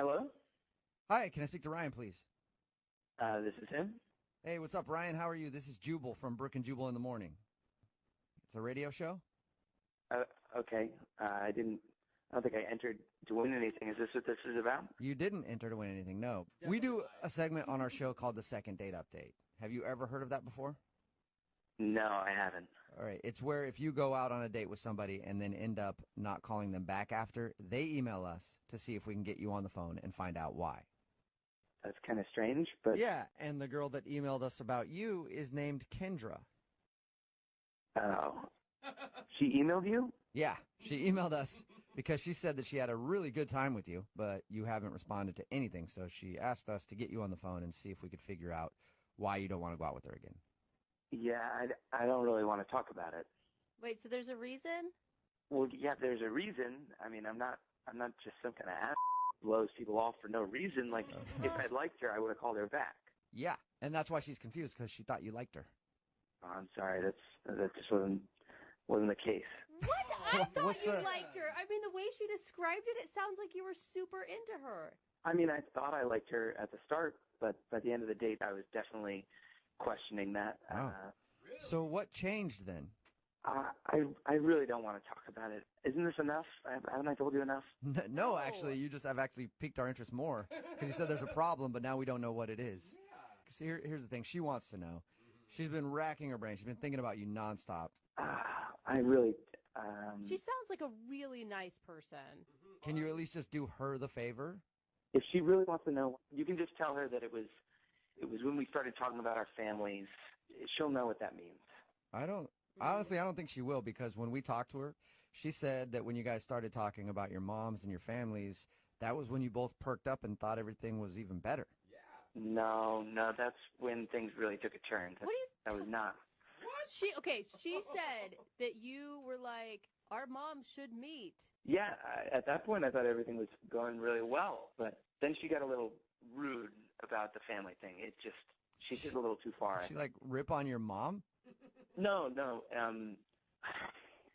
Hello? Hi, can I speak to Ryan, please? This is him. Hey, what's up, Ryan? How are you? This is Jubal from Brooke and Jubal in the Morning. It's a radio show? Okay. I don't think I entered to win anything. Is this what this is about? You didn't enter to win anything, no. We do a segment on our show called the Second Date Update. Have you ever heard of that before? No, I haven't. All right. It's where if you go out on a date with somebody and then end up not calling them back after, they email us to see if we can get you on the phone and find out why. That's kind of strange, but... Yeah, and the girl that emailed us about you is named Kendra. Oh. She emailed you? Yeah, she emailed us because she said that she had a really good time with you, but you haven't responded to anything. So she asked us to get you on the phone and see if we could figure out why you don't want to go out with her again. Yeah, I don't really want to talk about it. Wait, so there's a reason? Well, yeah, there's a reason. I mean, I'm not just some kind of ass who blows people off for no reason. Like, if I'd liked her, I would have called her back. Yeah, and that's why she's confused, because she thought you liked her. Oh, I'm sorry. That just wasn't the case. What? I thought you liked her. I mean, the way she described it, it sounds like you were super into her. I mean, I thought I liked her at the start, but by the end of the date, I was definitely questioning that. Wow. So what changed then? I really don't want to talk about it. Isn't this enough? Haven't I told you enough? No, actually, you just have actually piqued our interest more, because you said there's a problem, but now we don't know what it is. See, here's the thing. She wants to know. She's been racking her brain. She's been thinking about you nonstop. I really... She sounds like a really nice person. Can you at least just do her the favor? If she really wants to know, you can just tell her that it was when we started talking about our families. She'll know what that means. Honestly, I don't think she will, because when we talked to her, she said that when you guys started talking about your moms and your families, that was when you both perked up and thought everything was even better. Yeah. No, that's when things really took a turn. That was not. What? She said that you were like, our moms should meet. Yeah, at that point I thought everything was going really well, but then she got a little rude about the family thing. She did a little too far. She like rip on your mom? No.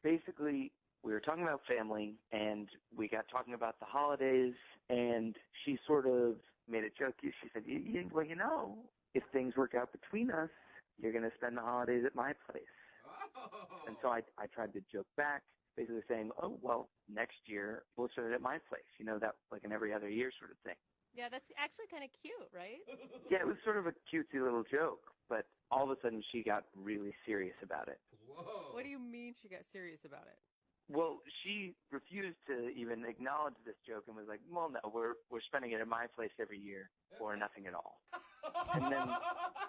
Basically, we were talking about family, and we got talking about the holidays, and she sort of made a joke. She said, well, if things work out between us, you're going to spend the holidays at my place. Oh. And so I tried to joke back, basically saying, oh, well, next year we'll spend it at my place. That like an every other year sort of thing. Yeah, that's actually kind of cute, right? Yeah, it was sort of a cutesy little joke, but all of a sudden she got really serious about it. Whoa. What do you mean she got serious about it? Well, she refused to even acknowledge this joke and was like, well, no, we're spending it at my place every year or nothing at all. And then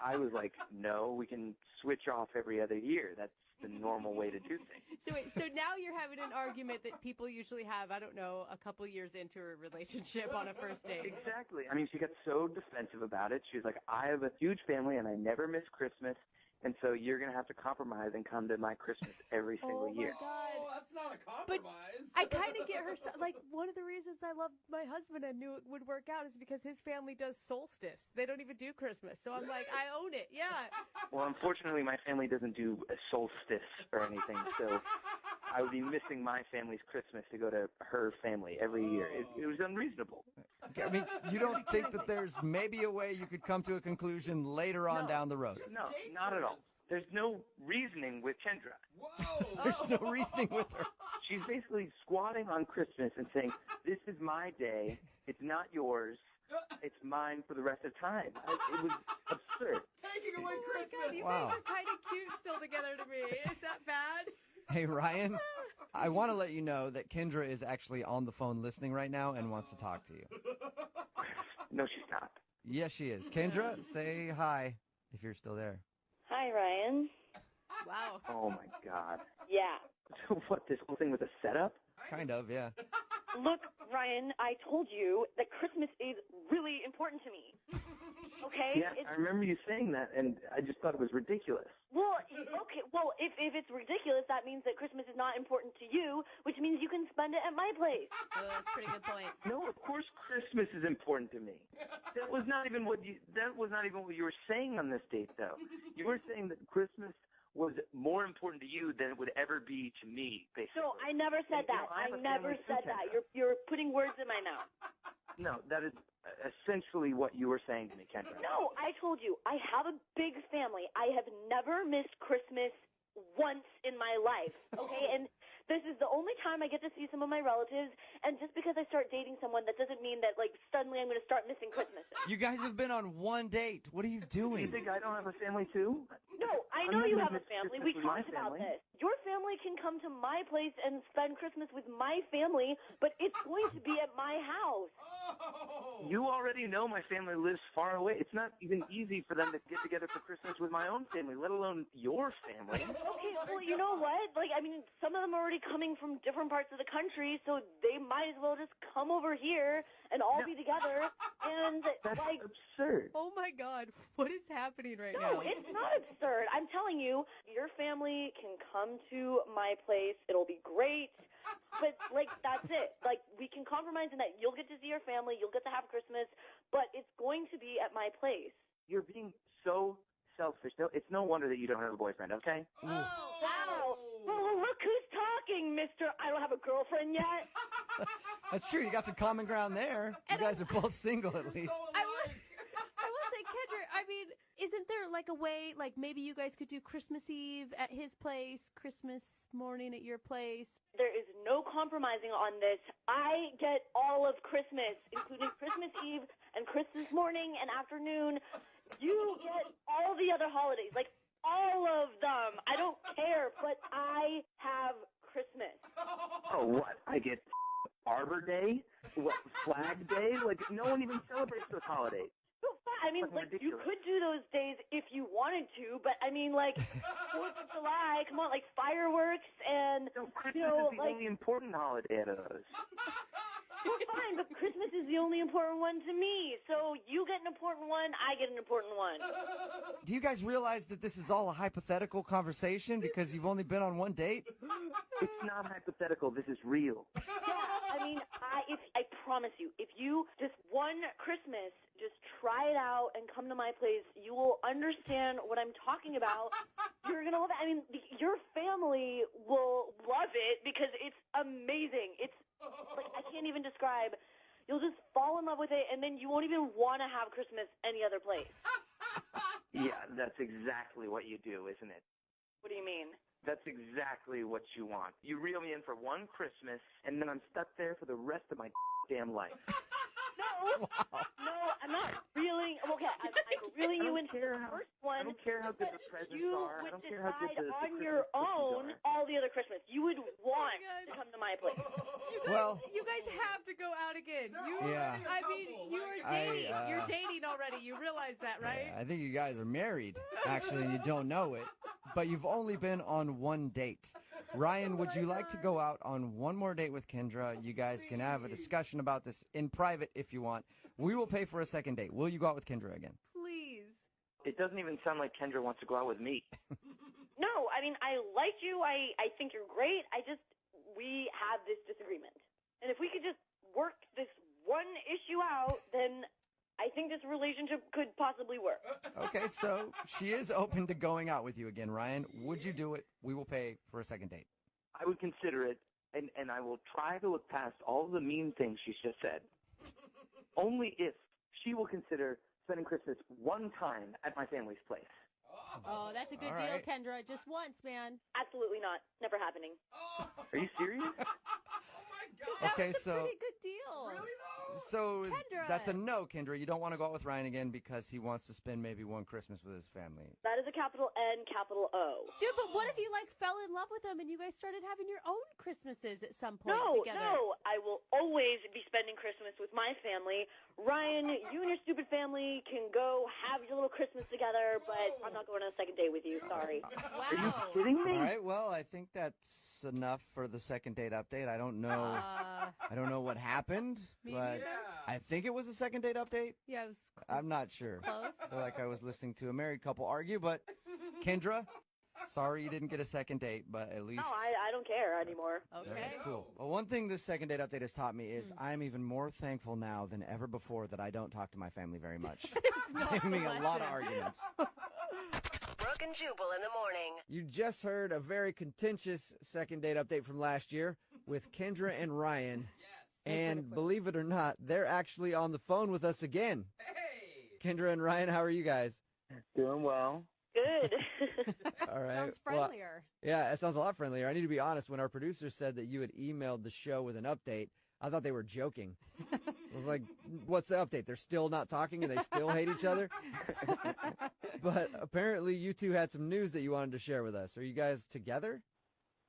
I was like, no, we can switch off every other year. That's the normal way to do things. So now you're having an argument that people usually have, I don't know, a couple years into a relationship on a first date. Exactly. I mean, she got so defensive about it. She was like, I have a huge family and I never miss Christmas. And so you're going to have to compromise and come to my Christmas every single year. Oh, that's not a compromise. But I kind of get her. Like, one of the reasons I loved my husband and knew it would work out is because his family does solstice. They don't even do Christmas. So I'm like, I own it. Yeah. Well, unfortunately, my family doesn't do a solstice or anything. So I would be missing my family's Christmas to go to her family every year. It was unreasonable. I mean, you don't think that there's maybe a way you could come to a conclusion later on down the road? No, not at all. There's no reasoning with Kendra. Whoa! There's no reasoning with her. She's basically squatting on Christmas and saying, this is my day. It's not yours. It's mine for the rest of time. It was absurd. Taking away Christmas. God, you guys are kind of cute still together to me. Is that bad? Hey, Ryan, I want to let you know that Kendra is actually on the phone listening right now and wants to talk to you. No, she's not. Yes, she is. Kendra, say hi if you're still there. Hi, Ryan. Wow. Oh, my God. Yeah. So what, this whole thing was a setup? Kind of, yeah. Look, Ryan, I told you that Christmas is really important to me. Okay? Yeah, I remember you saying that, and I just thought it was ridiculous. Well, okay. Well, if it's ridiculous, that means that Christmas is not important to you, which means you can spend it at my place. Oh, that's a pretty good point. No, of course Christmas is important to me. That was not even what you were saying on this date, though. You were saying that Christmas was more important to you than it would ever be to me, basically. No, I never said that. I never said that. You're putting words in my mouth. No, that is essentially what you were saying to me, Kendra. No, I told you, I have a big family. I have never missed Christmas once in my life, okay? And this is the only time I get to see some of my relatives, and just because I start dating someone, that doesn't mean that, like, suddenly I'm going to start missing Christmas. You guys have been on one date. What are you doing? You think I don't have a family, too? No, I I'm know not you gonna have a miss family. Christmas We with my talked about family. this. Your family can come to my place and spend Christmas with my family, but it's going to be at my house. Oh. You already know my family lives far away. It's not even easy for them to get together for Christmas with my own family, let alone your family. Okay, well, you know what? Like, I mean, some of them are already coming from different parts of the country, so they might as well just come over here and all be together. And, That's like, absurd. Oh my God, what is happening right no, now? it's not absurd. I'm telling you, your family can come to my place. It'll be great. But, like, that's it. Like, we can compromise in that you'll get to see your family, you'll get to have Christmas, but it's going to be at my place. You're being so selfish. It's no wonder that you don't have a boyfriend, okay? Wow. Well, look who's talking, mister. I don't have a girlfriend yet. That's true. You got some common ground there. You guys are both single at least. I will say, Kendra, I mean, isn't there like a way, like maybe you guys could do Christmas Eve at his place, Christmas morning at your place? There is no compromising on this. I get all of Christmas, including Christmas Eve and Christmas morning and afternoon. You get all the other holidays, like all of them. I don't care, but I have Christmas. Oh, what? I get Arbor Day? What, Flag Day? Like, no one even celebrates those holidays. I mean, Fucking like, you ridiculous. could do those days if you wanted to, but I mean, like, 4th of July, come on, like, fireworks and, No, Christmas you know, is the like, only important holiday out of those. well, fine, but Christmas is the only important one to me. So you get an important one, I get an important one. Do you guys realize that this is all a hypothetical conversation because you've only been on one date? It's not hypothetical. This is real. Yeah, I mean, I promise you, if you just one Christmas, just try it out and come to my place, you will understand what I'm talking about. You're going to love it. I mean, your family will love it because it's amazing. It's like, I can't even describe. You'll just fall in love with it, and then you won't even want to have Christmas any other place. Yeah, that's exactly what you do, isn't it? What do you mean? That's exactly what you want. You reel me in for one Christmas, and then I'm stuck there for the rest of my damn life. No, no, I'm not reeling. Okay, I'm reeling you in for the first one. I don't care how good the presents You are. I would don't care how good decide the on Christmas your cookies own are. all the other Christmas. You would want God. to come to my place. You guys have to go out again. Yeah. I mean, you are dating. You're dating already. You realize that, right? Yeah, I think you guys are married, actually, and you don't know it. But you've only been on one date. Ryan, would you like to go out on one more date with Kendra? You guys can have a discussion about this in private if you want. We will pay for a second date. Will you go out with Kendra again? Please. It doesn't even sound like Kendra wants to go out with me. No, I mean, I like you. I think you're great. We have this disagreement. And if we could just work this one issue out, then I think this relationship could possibly work. Okay, so she is open to going out with you again, Ryan. Would you do it? We will pay for a second date. I would consider it, and I will try to look past all the mean things she's just said. Only if she will consider spending Christmas one time at my family's place. Oh, that's a good All deal, right. Kendra. Just once, man. Absolutely not. Never happening. Are you serious? Oh my God. Okay, That's a so pretty good deal. Really though? Kendra. That's a no, Kendra. You don't want to go out with Ryan again because he wants to spend maybe one Christmas with his family. That is a capital N, capital O. Dude, but what if you like fell in love with him and you guys started having your own Christmases at some point No, together? no, I will always be spending Christmas with my family. Ryan, you and your stupid family can go have your little Christmas together, but I'm not going on a second date with you. Sorry. Are you Wow. kidding me? All right, well, I think that's enough for the second date update. I don't know. I don't know what happened, Me but neither. I think it was a second date update. Yeah, it was I'm not sure. close. I feel like I was listening to a married couple argue, but Kendra, sorry you didn't get a second date, but at least. No, I don't care anymore. Okay. Cool. Well, one thing this second date update has taught me is I'm even more thankful now than ever before that I don't talk to my family very much. It's saving me a lot of arguments. Brooke and Jubal in the morning. You just heard a very contentious second date update from last year with Kendra and Ryan. And believe it or not, they're actually on the phone with us again. Hey! Kendra and Ryan, how are you guys? Doing well. Good. All right. Sounds friendlier. Well, yeah, it sounds a lot friendlier. I need to be honest. When our producer said that you had emailed the show with an update, I thought they were joking. I was like, what's the update? They're still not talking and they still hate each other? But apparently you two had some news that you wanted to share with us. Are you guys together?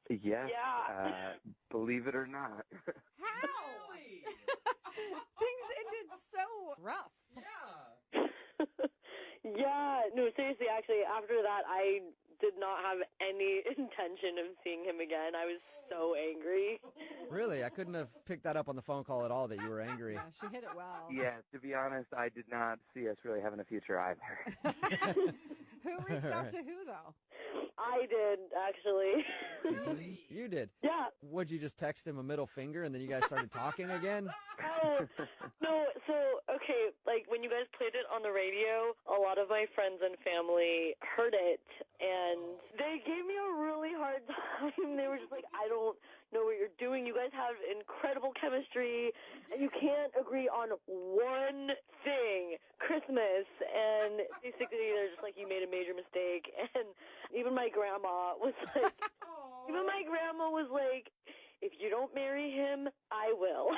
Yes. Yeah. Believe it or not. How? Really? Things ended so rough. Yeah. Yeah, no, seriously, actually, after that, I did not have any intention of seeing him again. I was so angry. Really? I couldn't have picked that up on the phone call at all that you were angry. Yeah, she hit it well. Yeah, to be honest, I did not see us really having a future either. Who reached out to who, though? I did, actually. You did. Yeah. Would you just text him a middle finger and then you guys started talking again? Oh, no, so, okay, like, when you guys played it on the radio, a lot of my friends and family heard it, and they gave me a really hard time. They were just like, I don't know what you're doing. You guys have incredible chemistry, and you can't agree on one thing, Christmas, and basically they're just like, you made a major mistake, and even my grandma was like, if you don't marry him, I will.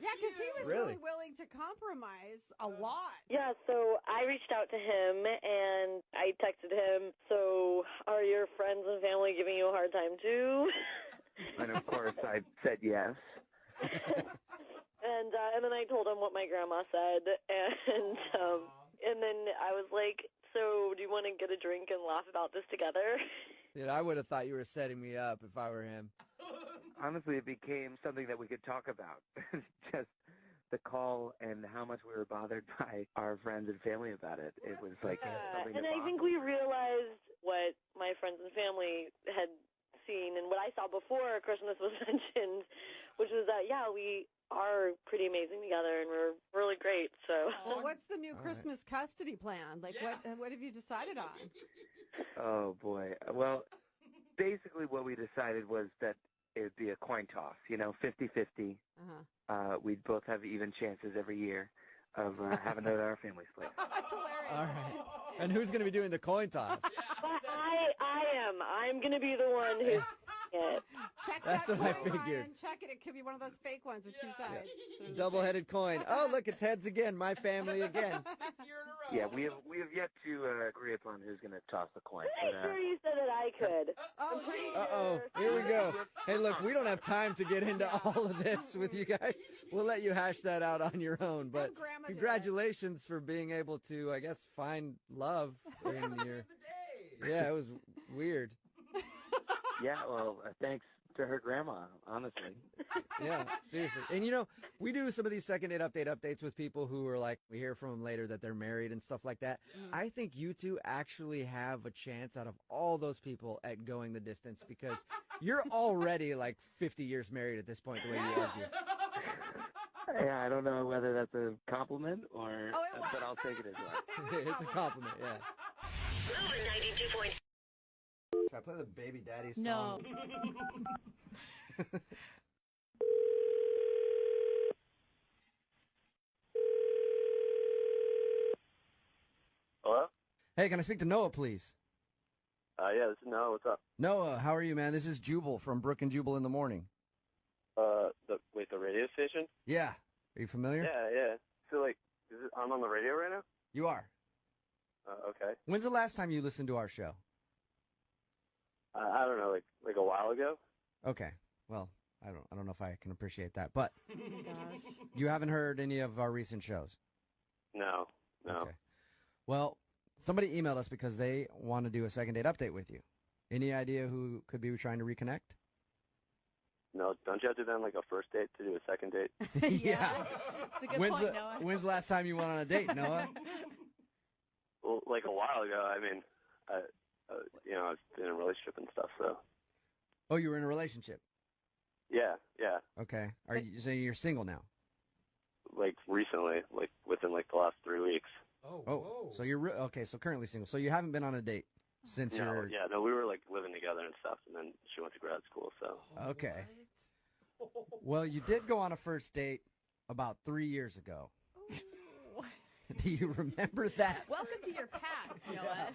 Yeah, because he was Really? really willing to compromise a lot. Yeah, so I reached out to him, and I texted him, so are your friends and family giving you a hard time, too? And of course, I said yes. And then I told him what my grandma said, and then I was like, so do you want to get a drink and laugh about this together? Dude, I would have thought you were setting me up if I were him. Honestly, it became something that we could talk about. Just the call and how much we were bothered by our friends and family about it. It was like something And that I think we realized what my friends and family had seen and what I saw before Christmas was mentioned, which was that, yeah, we are pretty amazing together and we're really great. So Well, what's the new All Christmas custody plan? Like, what have you decided on? Oh, boy. Well, basically what we decided was that it would be a coin toss, 50-50. Uh-huh. We'd both have even chances every year of having it at our family's place. That's hilarious. All right. And who's going to be doing the coin toss? but I am. I'm going to be the one who's it. Check That's that what I coin, figured. Ryan. Check it. It could be one of those fake ones with two sides. Double-headed coin. Oh, look, it's heads again. My family again. 6th year in a row. Yeah, we have yet to agree upon who's going to toss the coin. I'm sure you said that I could. Oh, geez. Uh-oh. Here we go. Hey, look, we don't have time to get into all of this with you guys. We'll let you hash that out on your own. But Grandma did it. congratulations for being able to, I guess, find love in your... The day. Yeah, it was weird. Yeah, well, thanks to her grandma, honestly. Yeah, seriously. And we do some of these second date updates with people who are like, we hear from them later that they're married and stuff like that. I think you two actually have a chance out of all those people at going the distance because you're already like 50 years married at this point, the way you argue. Yeah, I don't know whether that's a compliment or, Oh, it but was. I'll take it as well. It's a compliment, yeah. Moving 92.5. Should I play the Baby Daddy song? No. Hello? Hey, can I speak to Noah, please? Yeah, this is Noah. What's up? Noah, how are you, man? This is Jubal from Brooke and Jubal in the morning. The radio station? Yeah. Are you familiar? Yeah. So, I'm on the radio right now? You are. Okay. When's the last time you listened to our show? I don't know, like a while ago? Okay. Well, I don't know if I can appreciate that, but Oh, my gosh. you haven't heard any of our recent shows. No. Okay. Well, somebody emailed us because they want to do a second date update with you. Any idea who could be trying to reconnect? No, don't you have to do like a first date to do a second date? Yeah. It's a good point, Noah. When's the last time you went on a date, Noah? Well, like a while ago. I mean, I was in a relationship and stuff, so. Oh, you were in a relationship. Yeah. Okay. Are you saying you're single now? Like recently, like within like the last 3 weeks. Oh, Oh, whoa. so you're okay. So currently single. So you haven't been on a date since you're No, we were like living together and stuff, and then she went to grad school, so. okay. Well, you did go on a first date about 3 years ago. Do you remember that? Welcome to your past, Noah.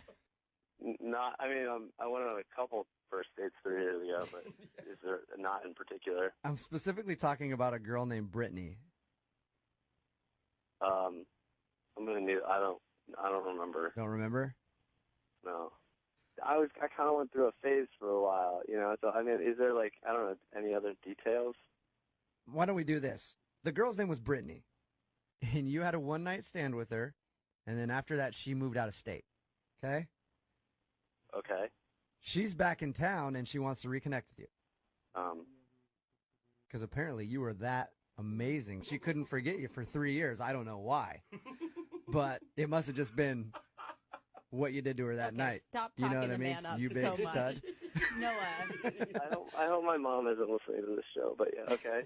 Not. I mean, I went on a couple first dates 3 years ago, but is there not in particular? I'm specifically talking about a girl named Brittany. I'm gonna need. I don't remember. Don't remember? No. I kind of went through a phase for a while, you know. So I mean, is there like I don't know any other details? Why don't we do this? The girl's name was Brittany, and you had a one-night stand with her, and then after that, she moved out of state. Okay? Okay. She's back in town, and she wants to reconnect with you. Because apparently you were that amazing. She couldn't forget you for 3 years. I don't know why. But it must have just been what you did to her that night. Stop You talking know what the I mean? man up You so big much. stud. Noah. I hope my mom isn't listening to this show, but yeah, okay.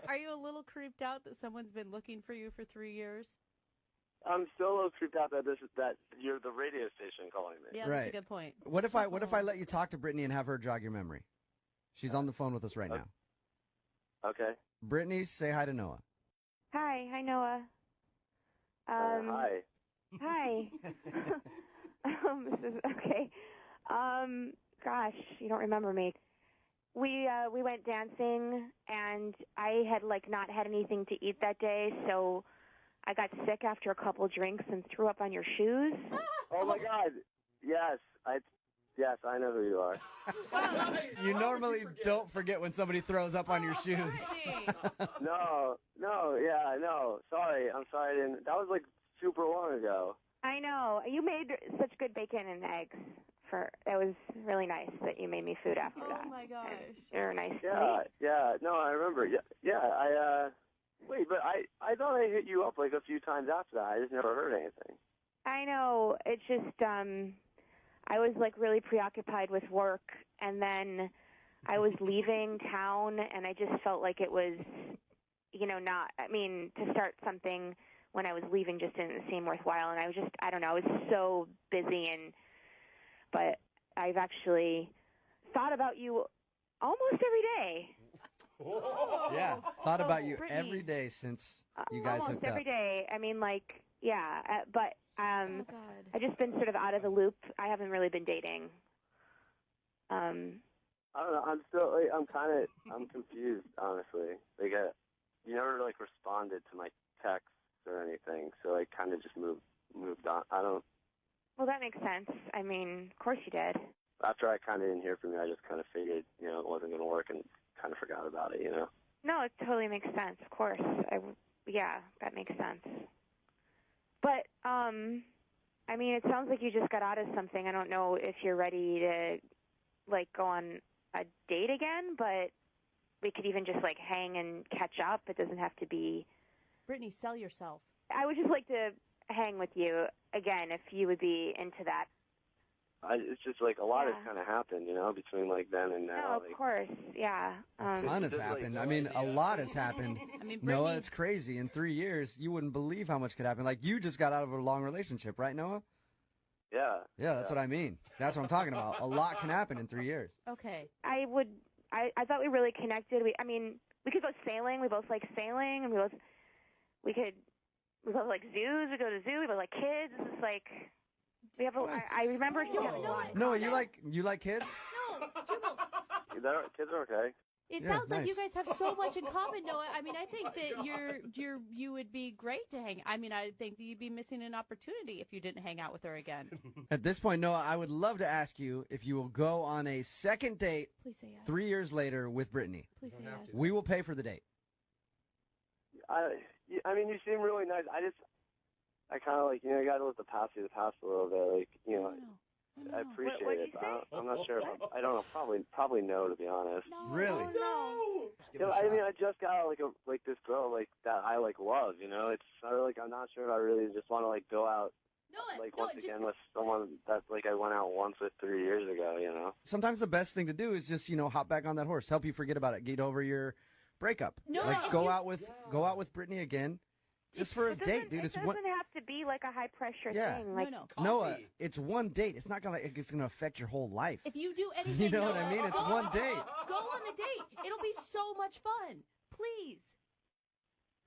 Are you a little creeped out that someone's been looking for you for 3 years? I'm still a little creeped out that you're the radio station calling me. Yeah, that's a good point. What if I let you talk to Brittany and have her jog your memory? She's on the phone with us right now. Okay. Brittany, say hi to Noah. Hi, Noah. Hi. Hi. This is okay. Gosh, you don't remember me. We went dancing, and I had like not had anything to eat that day, so I got sick after a couple drinks and threw up on your shoes. Oh my God. Yes, I know who you are. You normally don't forget when somebody throws up on your shoes. No, sorry. I'm sorry. That was like super long ago. I know. You made such good bacon and eggs. It was really nice that you made me food after that. Oh my gosh. You're a nice Yeah. No, I remember. Yeah. Wait, but I thought I hit you up like a few times after that. I just never heard anything. I know. It's just I was like really preoccupied with work, and then I was leaving town, and I just felt like it was, to start something when I was leaving just didn't seem worthwhile, and I don't know, I was so busy, but I've actually thought about you almost every day. Yeah, thought about you Brittany. every day since you guys almost hooked every up. day. I mean, but Oh God. I've just been sort of out of the loop. I haven't really been dating. I don't know. I'm confused, honestly. Like, you never like responded to my texts or anything, so I kind of just moved on. Well, that makes sense. I mean, of course you did. After I kind of didn't hear from you, I just kind of figured, it wasn't going to work and kind of forgot about it, No, it totally makes sense. Of course. Yeah, that makes sense. But, it sounds like you just got out of something. I don't know if you're ready to, go on a date again, but we could even just, hang and catch up. It doesn't have to be... Brittany, sell yourself. I would just like to hang with you again if you would be into that. It's just, a lot has kind of happened, between, then and now. No, of course, yeah. A ton has happened. A lot has happened. Brittany, Noah, it's crazy. In 3 years, you wouldn't believe how much could happen. You just got out of a long relationship, right, Noah? Yeah. Yeah, that's what I mean. That's what I'm talking about. A lot can happen in 3 years. Okay. I thought we really connected. We could go sailing. We both like sailing, and we both like zoos. We go to the zoo. We both like kids. It's like we have. I remember just having a lot. Noah, you like kids? No, Jubal. Kids are okay. It Yeah, sounds like you nice. guys have so much in common, Noah. I think that you would be great to hang. I think that you'd be missing an opportunity if you didn't hang out with her again. At this point, Noah, I would love to ask you if you will go on a second date Please say yes. 3 years later with Brittany. Please say yes. We will pay for the date. You seem really nice. I kind of you got to let the past be the past a little bit. I appreciate What'd it. you say? I'm not sure. I don't know. Probably no, to be honest. No, Really? No. I just got this girl that I love. It's sort of I'm not sure if I really just want to go out once again with someone that I went out once with 3 years ago. Sometimes the best thing to do is just, hop back on that horse, help you forget about it, get over your breakup. No, go out with Brittany again. just for a date, dude. It It's doesn't one. have to be like a high pressure Yeah. thing. Like, No. Noah, it's one date. It's not gonna. It's gonna affect your whole life. If you do anything, You know what I Noah, mean? It's go- one date. Go on the date. It'll be so much fun. Please.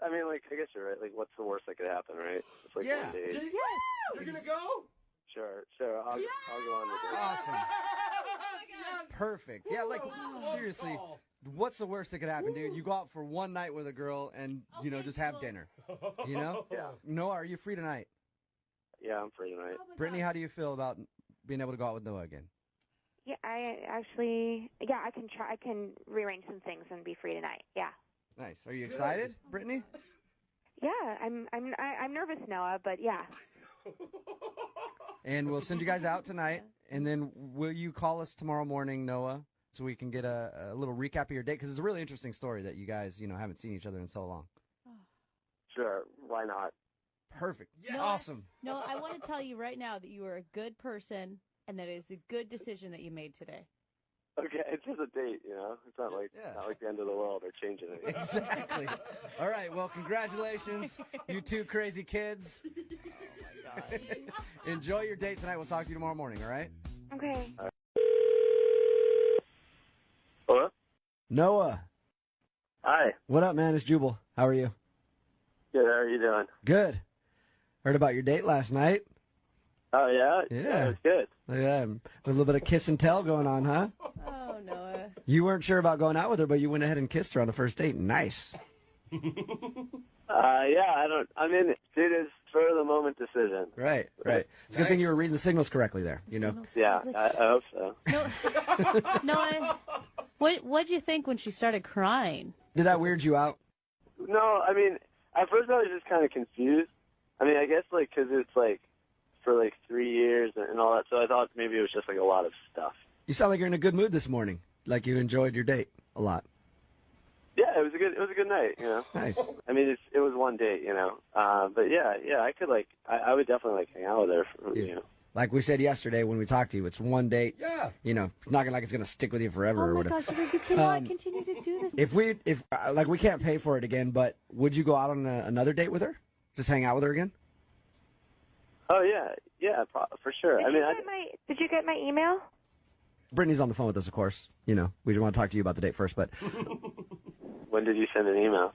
I mean, like, I guess you're right. Like, what's the worst that could happen, right? It's like Yeah. one date. Yes. You're gonna go? Sure. I'll go on the date. Awesome. Yes. Perfect. Yeah, like seriously, what's the worst that could happen, dude? You go out for one night with a girl and just have dinner. You know? Yeah. Noah, are you free tonight? Yeah, I'm free tonight. Oh my Brittany, God. how do you feel about being able to go out with Noah again? yeah, I can try. I can rearrange some things and be free tonight. Yeah. Nice. Are you excited, Brittany? Yeah, I'm nervous, Noah, but yeah. And we'll send you guys out tonight, and then will you call us tomorrow morning, Noah, so we can get a little recap of your date? Because it's a really interesting story that you guys, haven't seen each other in so long. Sure. Why not? Perfect. Yes. Awesome. No, I want to tell you right now that you are a good person and that it is a good decision that you made today. Okay, it's just a date, It's not like the end of the world or changing it. Exactly. All right. Well, congratulations, you two crazy kids. Oh my God. Enjoy your date tonight. We'll talk to you tomorrow morning. All right. Okay. Hello? Noah, Hi. what up, man? It's Jubal. How are you? Good. How are you doing? Good. Heard about your date last night. Oh, yeah? Yeah. It was good. Yeah, a little bit of kiss and tell going on, huh? Oh, Noah. You weren't sure about going out with her, but you went ahead and kissed her on the first date. Nice. Yeah, dude, it's spur of the moment decision. Right. It's a good thing you were reading the signals correctly there, Yeah, I hope so. Noah, what'd you think when she started crying? Did that weird you out? No, at first I was just kind of confused. I guess, because it's, for, 3 years and all that, so I thought maybe it was just, a lot of stuff. You sound like you're in a good mood this morning, like you enjoyed your date a lot. Yeah, it was a good night, Nice. It was one date, but yeah, I could, I would definitely, hang out with her, Like we said yesterday when we talked to you, it's one date. Yeah. It's not like it's going to stick with you forever Oh or my whatever. gosh, you guys, you cannot continue to do this. If we can't pay for it again, but would you go out on another date with her? Just hang out with her again? Oh, yeah, for sure. Did you get my email? Brittany's on the phone with us, of course. We just want to talk to you about the date first, but When did you send an email?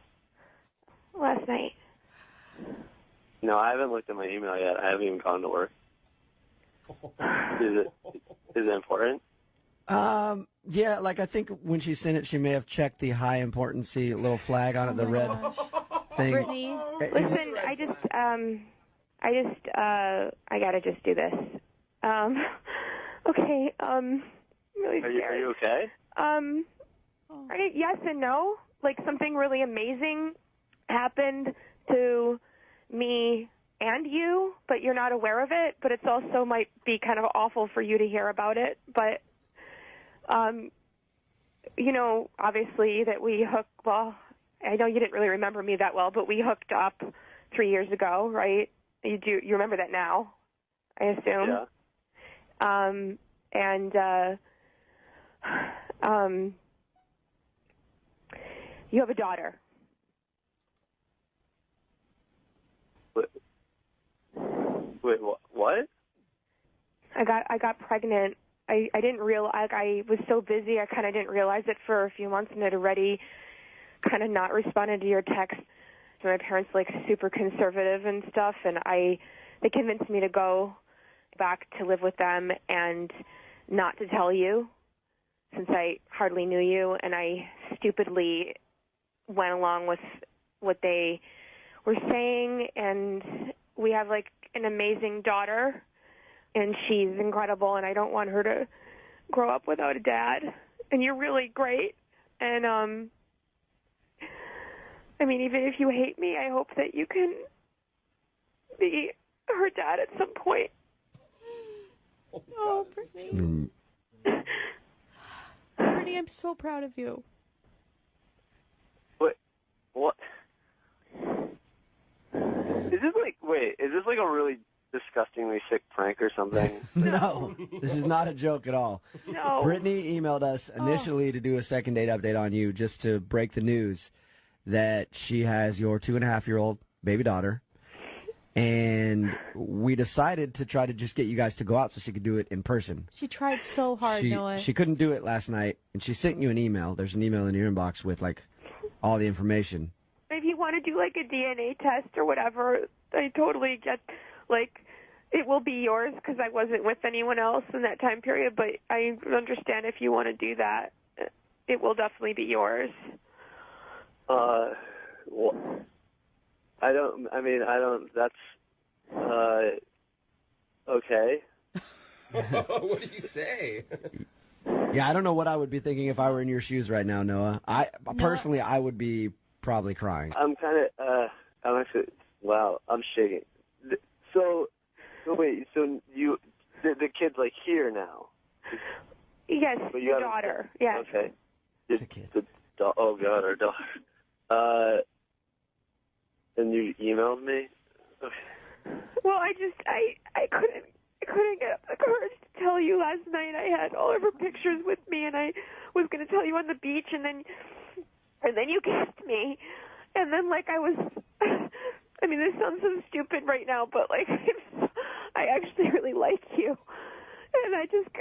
Last night. No, I haven't looked at my email yet. I haven't even gone to work. Is it important? yeah, I think when she sent it, she may have checked the high importancy little flag on it, the red thing. Brittany, Listen, I gotta just do this. Okay, really Are scared. you okay? Yes and no. Something really amazing happened to me and you, but you're not aware of it, but it's also might be kind of awful for you to hear about it. But, obviously that we I know you didn't really remember me that well, but we hooked up 3 years ago, right? You remember that now, I assume? Yeah. You have a daughter. Wait, what? I got pregnant. I didn't realize. I was so busy. I kind of didn't realize it for a few months, and had already kind of not responded to your text. So my parents super conservative and stuff, and they convinced me to go back to live with them and not to tell you, since I hardly knew you, and I stupidly went along with what they were saying, and we have an amazing daughter, and she's incredible, and I don't want her to grow up without a dad, and you're really great, and even if you hate me, I hope that you can be her dad at some point. oh, Brittany. Brittany, I'm so proud of you. What? Is this a really disgustingly sick prank or something? No, this is not a joke at all. No. Brittany emailed us initially to do a second date update on you, just to break the news that she has your 2.5-year-old baby daughter. And we decided to try to just get you guys to go out so she could do it in person. She tried so hard, Noah. She couldn't do it last night, and she sent you an email. There's an email in your inbox with, like, all the information. If you want to do like a DNA test or whatever, I totally get, like, it will be yours because I wasn't with anyone else in that time period, but I understand if you want to do that, it will definitely be yours. Well, that's, okay. What do you say? Yeah, I don't know what I would be thinking if I were in your shoes right now, Noah. Personally, I would be probably crying. I'm kind of, I'm actually, wow, I'm shaking. So wait, so the kid's like here now? Yes, But your daughter. Yes. Okay. The kid. Oh God, our daughter. And you emailed me? Okay. Well, I couldn't get up the courage to tell you last night. I had all of her pictures with me, and I was going to tell you on the beach, and then you kissed me, and then like I was. I mean, this sounds so stupid right now, but like I actually really like you, and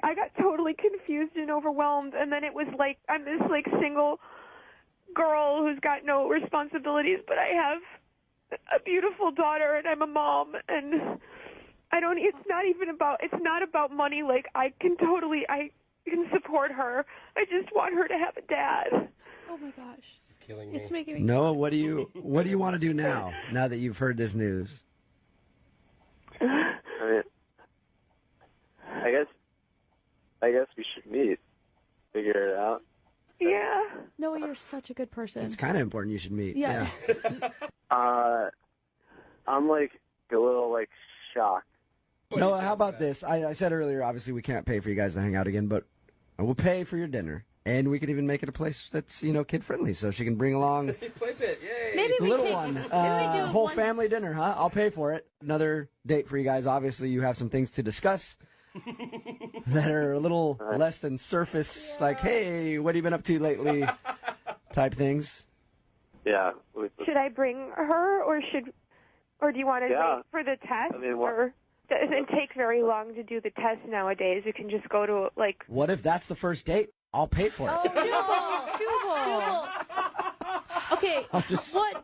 I got totally confused and overwhelmed, and then it was like I'm this like single girl who's got no responsibilities, but I have a beautiful daughter, and I'm a mom, and it's not about money. Like I can support her. I just want her to have a dad. Oh my gosh. This is killing me. It's making me Noah, what do you want to do now that you've heard this news? I mean, I guess we should meet, figure it out. Yeah. Noah, you're such a good person. It's kind of important you should meet. Yeah. I'm like a little like shocked. Noah, how about this? I said earlier, obviously we can't pay for you guys to hang out again, but I will pay for your dinner. And we could even make it a place that's, kid friendly, so she can bring along Play pit, yay! Maybe the we little take one. maybe we do Whole one- family dinner, huh? I'll pay for it. Another date for you guys. Obviously, you have some things to discuss that are a little less than surface, like, hey, what have you been up to lately? Type things. Yeah. Should I bring her, or do you want to wait for the test? I mean, or it doesn't take very long to do the test nowadays. You can just go to like. What if that's the first date? I'll pay for it. Oh, Jubal. Okay, what?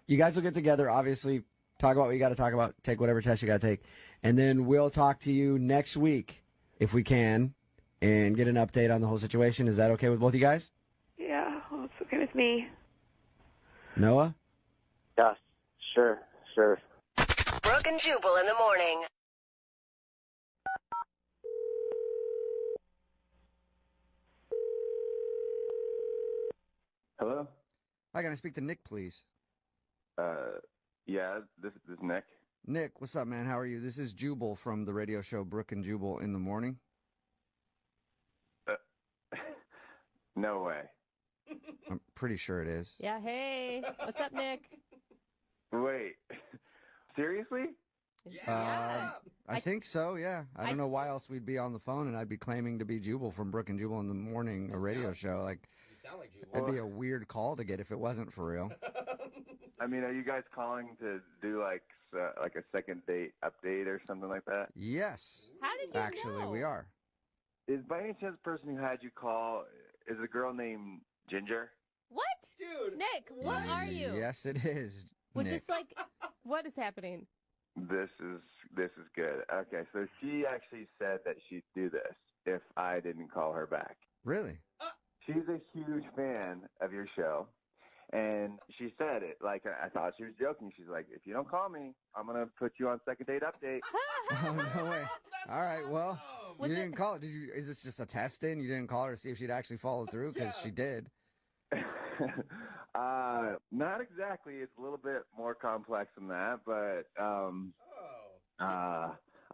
You guys will get together, obviously, talk about what you got to talk about, take whatever test you got to take, and then we'll talk to you next week, if we can, and get an update on the whole situation. Is that okay with both you guys? Yeah, well, it's okay with me. Noah? Yeah, sure. Brooke and Jubal in the morning. Hello? Hi, can I speak to Nick, please? Yeah, this is Nick. Nick, what's up, man? How are you? This is Jubal from the radio show Brooke and Jubal in the morning. No way. I'm pretty sure it is. Yeah, hey. What's up, Nick? Wait. Seriously? I think so, yeah. I don't know why else we'd be on the phone and I'd be claiming to be Jubal from Brooke and Jubal in the morning, a radio show. Like, You sound like Jubal. that'd be a weird call to get if it wasn't for real. I mean, are you guys calling to do like a second date update or something like that? Yes. How did you Actually, know? we are. Is by any chance the person who had you call is a girl named Ginger? What? Dude. Nick, what are you? Yes, it is. Was Nick. this like, what is happening? This is good. Okay, so she actually said that she'd do this if I didn't call her back. Really? She's a huge fan of your show, and she said it like I thought she was joking. She's like, if you don't call me, I'm gonna put you on second date update. Oh, no way. All right, well, Was you it- didn't call it. Is this just a test in? You didn't call her to see if she'd actually follow through? Because she did. Not exactly. It's a little bit more complex than that, but I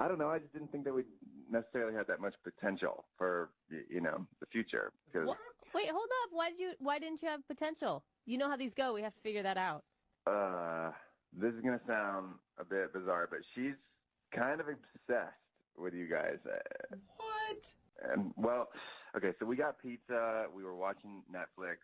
don't know. I just didn't think that we necessarily had that much potential for the future. Cause, Wait, hold up. Why didn't you have potential? You know how these go. We have to figure that out. this is gonna sound a bit bizarre, but she's kind of obsessed with you guys. What? And well, okay, so we got pizza. We were watching Netflix.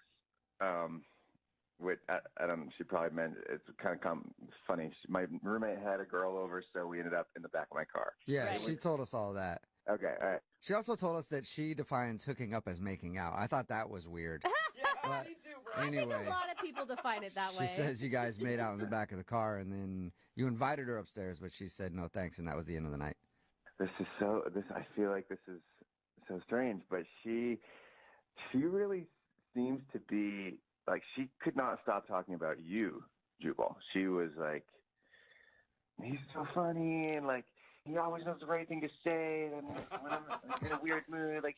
which I don't know, she probably meant it's kind of funny. My roommate had a girl over, so we ended up in the back of my car. Yeah, Right. she told us all that. Okay, all right. She also told us that she defines hooking up as making out. I thought that was weird. Yeah, But me too, bro. I think anyway, a lot of people define it that she way. says you guys made out in the back of the car, and then you invited her upstairs, but she said no thanks, and that was the end of the night. I feel like this is so strange, but she really seems to be like she could not stop talking about you, Jubal. She was like, he's so funny, and like he always knows the right thing to say, and when I'm in a weird mood, like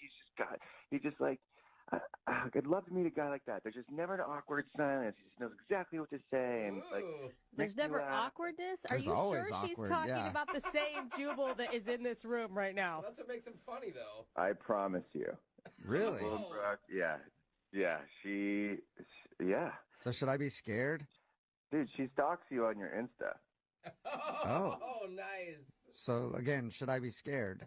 I'd love to meet a guy like that. There's just never an awkward silence. He just knows exactly what to say, and like Ooh. There's makes me never laugh. awkwardness? Are There's you always sure she's awkward, talking yeah. about the same Jubal that is in this room right now? That's what makes him funny, though. I promise you. Really? Well, Brooke, yeah, yeah. So should I be scared? Dude, she stalks you on your Insta. Oh. Nice. So again, should I be scared?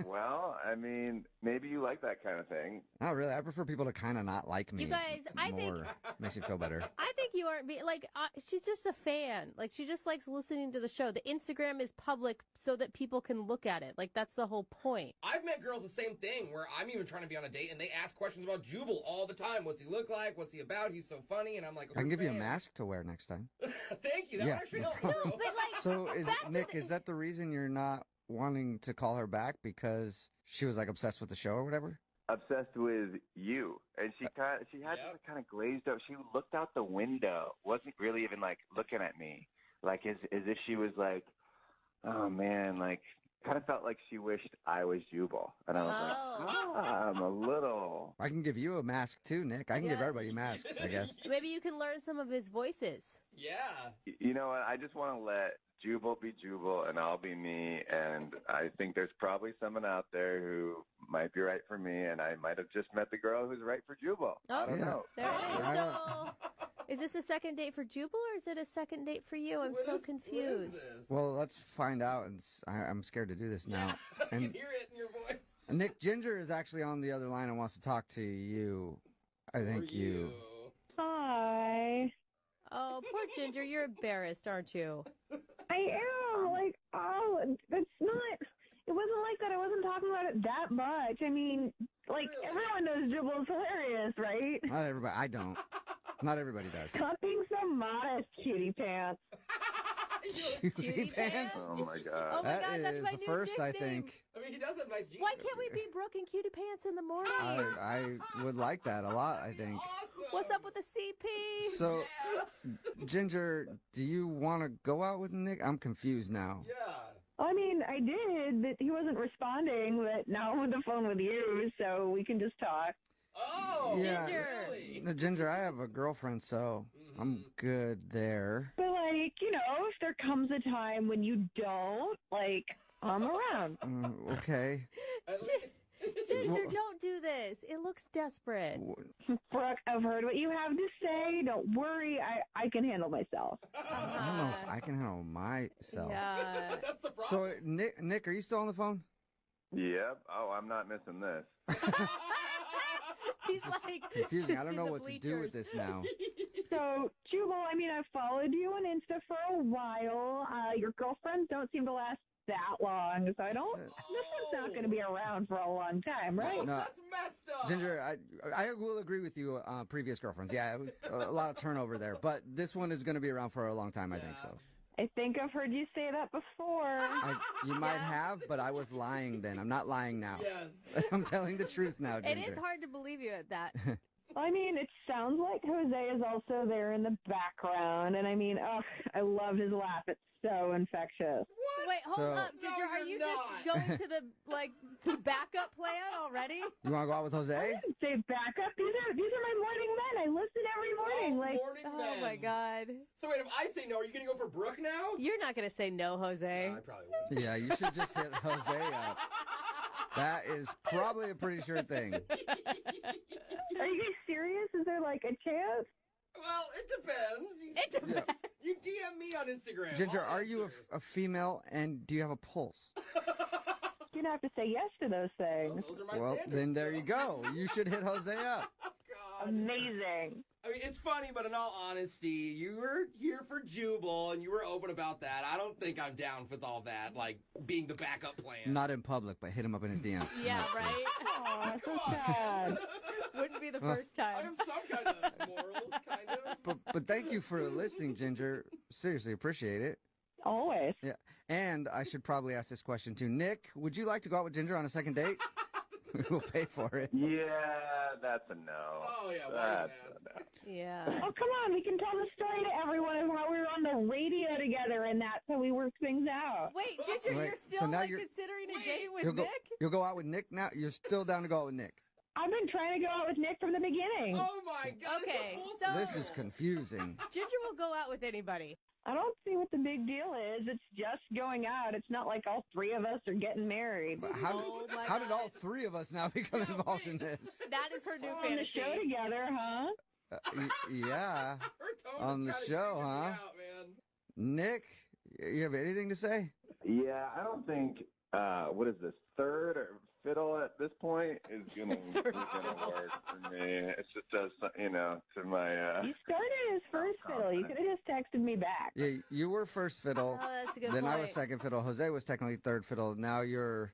Well, I mean, maybe you like that kind of thing. Not really. I prefer people to kind of not like me. You guys, I think more. Makes me feel better. I think you aren't being like she's just a fan. Like she just likes listening to the show. The Instagram is public so that people can look at it. Like that's the whole point. I've met girls the same thing where I'm even trying to be on a date and they ask questions about Jubal all the time. What's he look like? What's he about? He's so funny. And I'm like, I can give you a fan. mask to wear next time. Thank you. That would actually help me, bro. But like, So is back to Nick? the- Is that the reason you're not wanting to call her back because she was like obsessed with the show or whatever? Obsessed with you, and she had this kind of glazed up. She looked out the window, wasn't really even like looking at me, like as if she was like, oh man, like kind of felt like she wished I was Jubal, and I was like, I'm a little. I can give you a mask too, Nick. I can give Yeah. everybody masks, I guess. maybe you can learn some of his voices. Yeah. You know what? I just want to let Jubal be Jubal, and I'll be me. And I think there's probably someone out there who might be right for me, and I might have just met the girl who's right for Jubal. I don't know. There it is. Right So, is this a second date for Jubal or is it a second date for you? I'm so confused. What is this? Well, let's find out. And I'm scared to do this now. I can And hear it in your voice. Nick Ginger is actually on the other line and wants to talk to you. I think For you. Hi. Oh, poor Ginger, you're embarrassed, aren't you? I am. Like, oh, it's not. It wasn't like that. I wasn't talking about it that much. I mean, like, everyone knows Jubal's hilarious, right? Not everybody. I don't. Not everybody does. Stop being so modest, cutie pants. Cutie pants? Oh my god. Oh my That God, that's is my the new first, I nickname. think. I mean, he does have nice jeans. Why can't we be Brooke and Cutie Pants in the morning? I would like that a lot, I think. Awesome. What's up with the CP? So, Ginger, do you want to go out with Nick? I'm confused now. Yeah. I mean, I did, but he wasn't responding. But now I'm on the phone with you, so we can just talk. Oh, Yeah. really? No, Ginger, I have a girlfriend, so I'm good there. But, like, you know, if there comes a time when you don't, like, I'm around. Okay. Ginger, don't do this. It looks desperate. Brooke, I've heard what you have to say. Don't worry. I can handle myself. I don't know if I can handle myself. Yeah. That's the problem. So, Nick, are you still on the phone? Yep. Oh, I'm not missing this. He's like Confusing. I don't just know in the what to do with bleachers. this now. So, Jubal, I mean, I've followed you on Insta for a while. Your girlfriends don't seem to last that long, so I don't. This one's not going to be around for a long time, right? No. That's messed up. Ginger, I will agree with you. Previous girlfriends, yeah, it was a lot of turnover there, but this one is going to be around for a long time. I think so. I think I've heard you say that before. You might have, but I was lying then. I'm not lying now. Yes. I'm telling the truth now, Ginger. It is hard to believe you at that. I mean, it sounds like Jose is also there in the background, and I mean, I love his laugh. It's so infectious. Wait, hold So- up, Ginger. No, Are you're you not. just going to the backup plan already? You want to go out with Jose? Say backup. These are my morning men. I listen every morning. Like, morning Oh men. my God. So wait, if I say no, are you gonna go for Brooke now? You're not going to say no, Jose. I probably would. Yeah, you should just hit Jose up. That is probably a pretty sure thing. are you guys serious? Is there like a chance? Well, it depends. It depends. You DM me on Instagram. Ginger, I'll are you answer. a female and do you have a pulse? You're gonna have to say yes to those things. Those are my Well, standards, then there so. you go. You should hit Jose up. God. God. Amazing. I mean, it's funny, but in all honesty, you were here for Jubal, and you were open about that. I don't think I'm down with all that, like, being the backup plan. Not in public, but hit him up in his DM. Yeah, right? Aw, so Come on, sad. man. Wouldn't be the first I time. have some kind of morals, kind of. But thank you for listening, Ginger. Seriously, appreciate it. Always. Yeah. And I should probably ask this question too. Nick, would you like to go out with Ginger on a second date? We'll pay for it. Yeah, that's a no. Oh, yeah, why That's even a ask? no. Yeah. Oh, come on. We can tell the story to everyone of how we were on the radio together and that, so we worked things out. Wait, Ginger, Wait, you're so still now like you're- considering a date with You'll go, Nick? you'll go out with Nick now? You're still down to go out with Nick? I've been trying to go out with Nick from the beginning. Oh, my God. it's a Okay, full so- This is circle. confusing. Ginger will go out with anybody. I don't see what the big deal is. It's just going out. It's not like all three of us are getting married. But how, Oh my how did all God. three of us now become involved in this? That is her new We're on the fantasy. show together, huh? Yeah. Her tone On is the kinda show, creeping me huh? out, man. Nick, you have anything to say? Yeah, I don't think, what is this, third or fiddle at this point is gonna work for me. It's just to my, You started as first fiddle. You could have just texted me back. Yeah, you were first fiddle. Oh, that's a good Then point. I was second fiddle. Jose was technically third fiddle. Now you're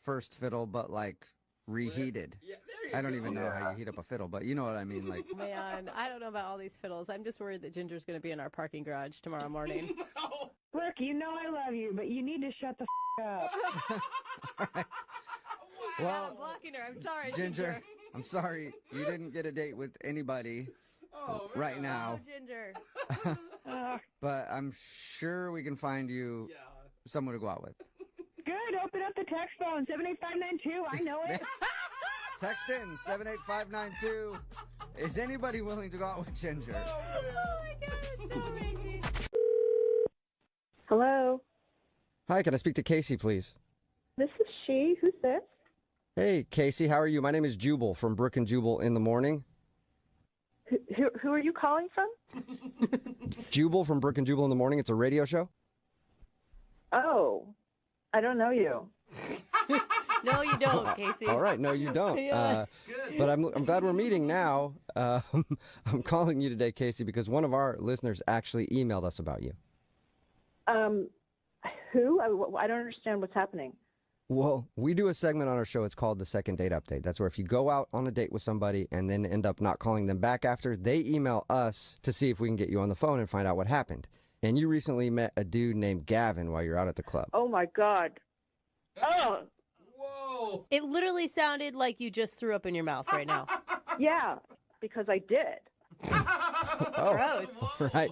first fiddle, but like reheated. Yeah, there you I don't go. even know how you heat up a fiddle, but you know what I mean. Like, Man, I don't know about all these fiddles. I'm just worried that Ginger's going to be in our parking garage tomorrow morning. No. Brooke, you know I love you, but you need to shut the up. all right. I'm Well, blocking her. I'm sorry, Ginger, I'm sorry you didn't get a date with anybody Oh, right man. now, Oh, Ginger. but I'm sure we can find you Yeah. someone to go out with. Good. Open up the text phone, 78592. I know it. Text in 78592. Is anybody willing to go out with Ginger? Oh my God, it's so amazing. Hello, Hi, can I speak to Casey, please? this is she. Who's this? Hey, Casey, how are you? My name is Jubal from Brooke and Jubal in the morning. Who are you calling from? Jubal from Brooke and Jubal in the morning. It's a radio show. Oh, I don't know you. No, you don't, Casey. All right, no, you don't. Yeah. But I'm glad we're meeting now. I'm calling you today, Casey, because one of our listeners actually emailed us about you. Who? I don't understand what's happening. Well, we do a segment on our show. It's called the Second Date Update. That's where if you go out on a date with somebody and then end up not calling them back after, they email us to see if we can get you on the phone and find out what happened. And you recently met a dude named Gavin while you're out at the club. Oh my God. Oh, Whoa. It literally sounded like you just threw up in your mouth right now. yeah, because I did. Oh, Gross. right.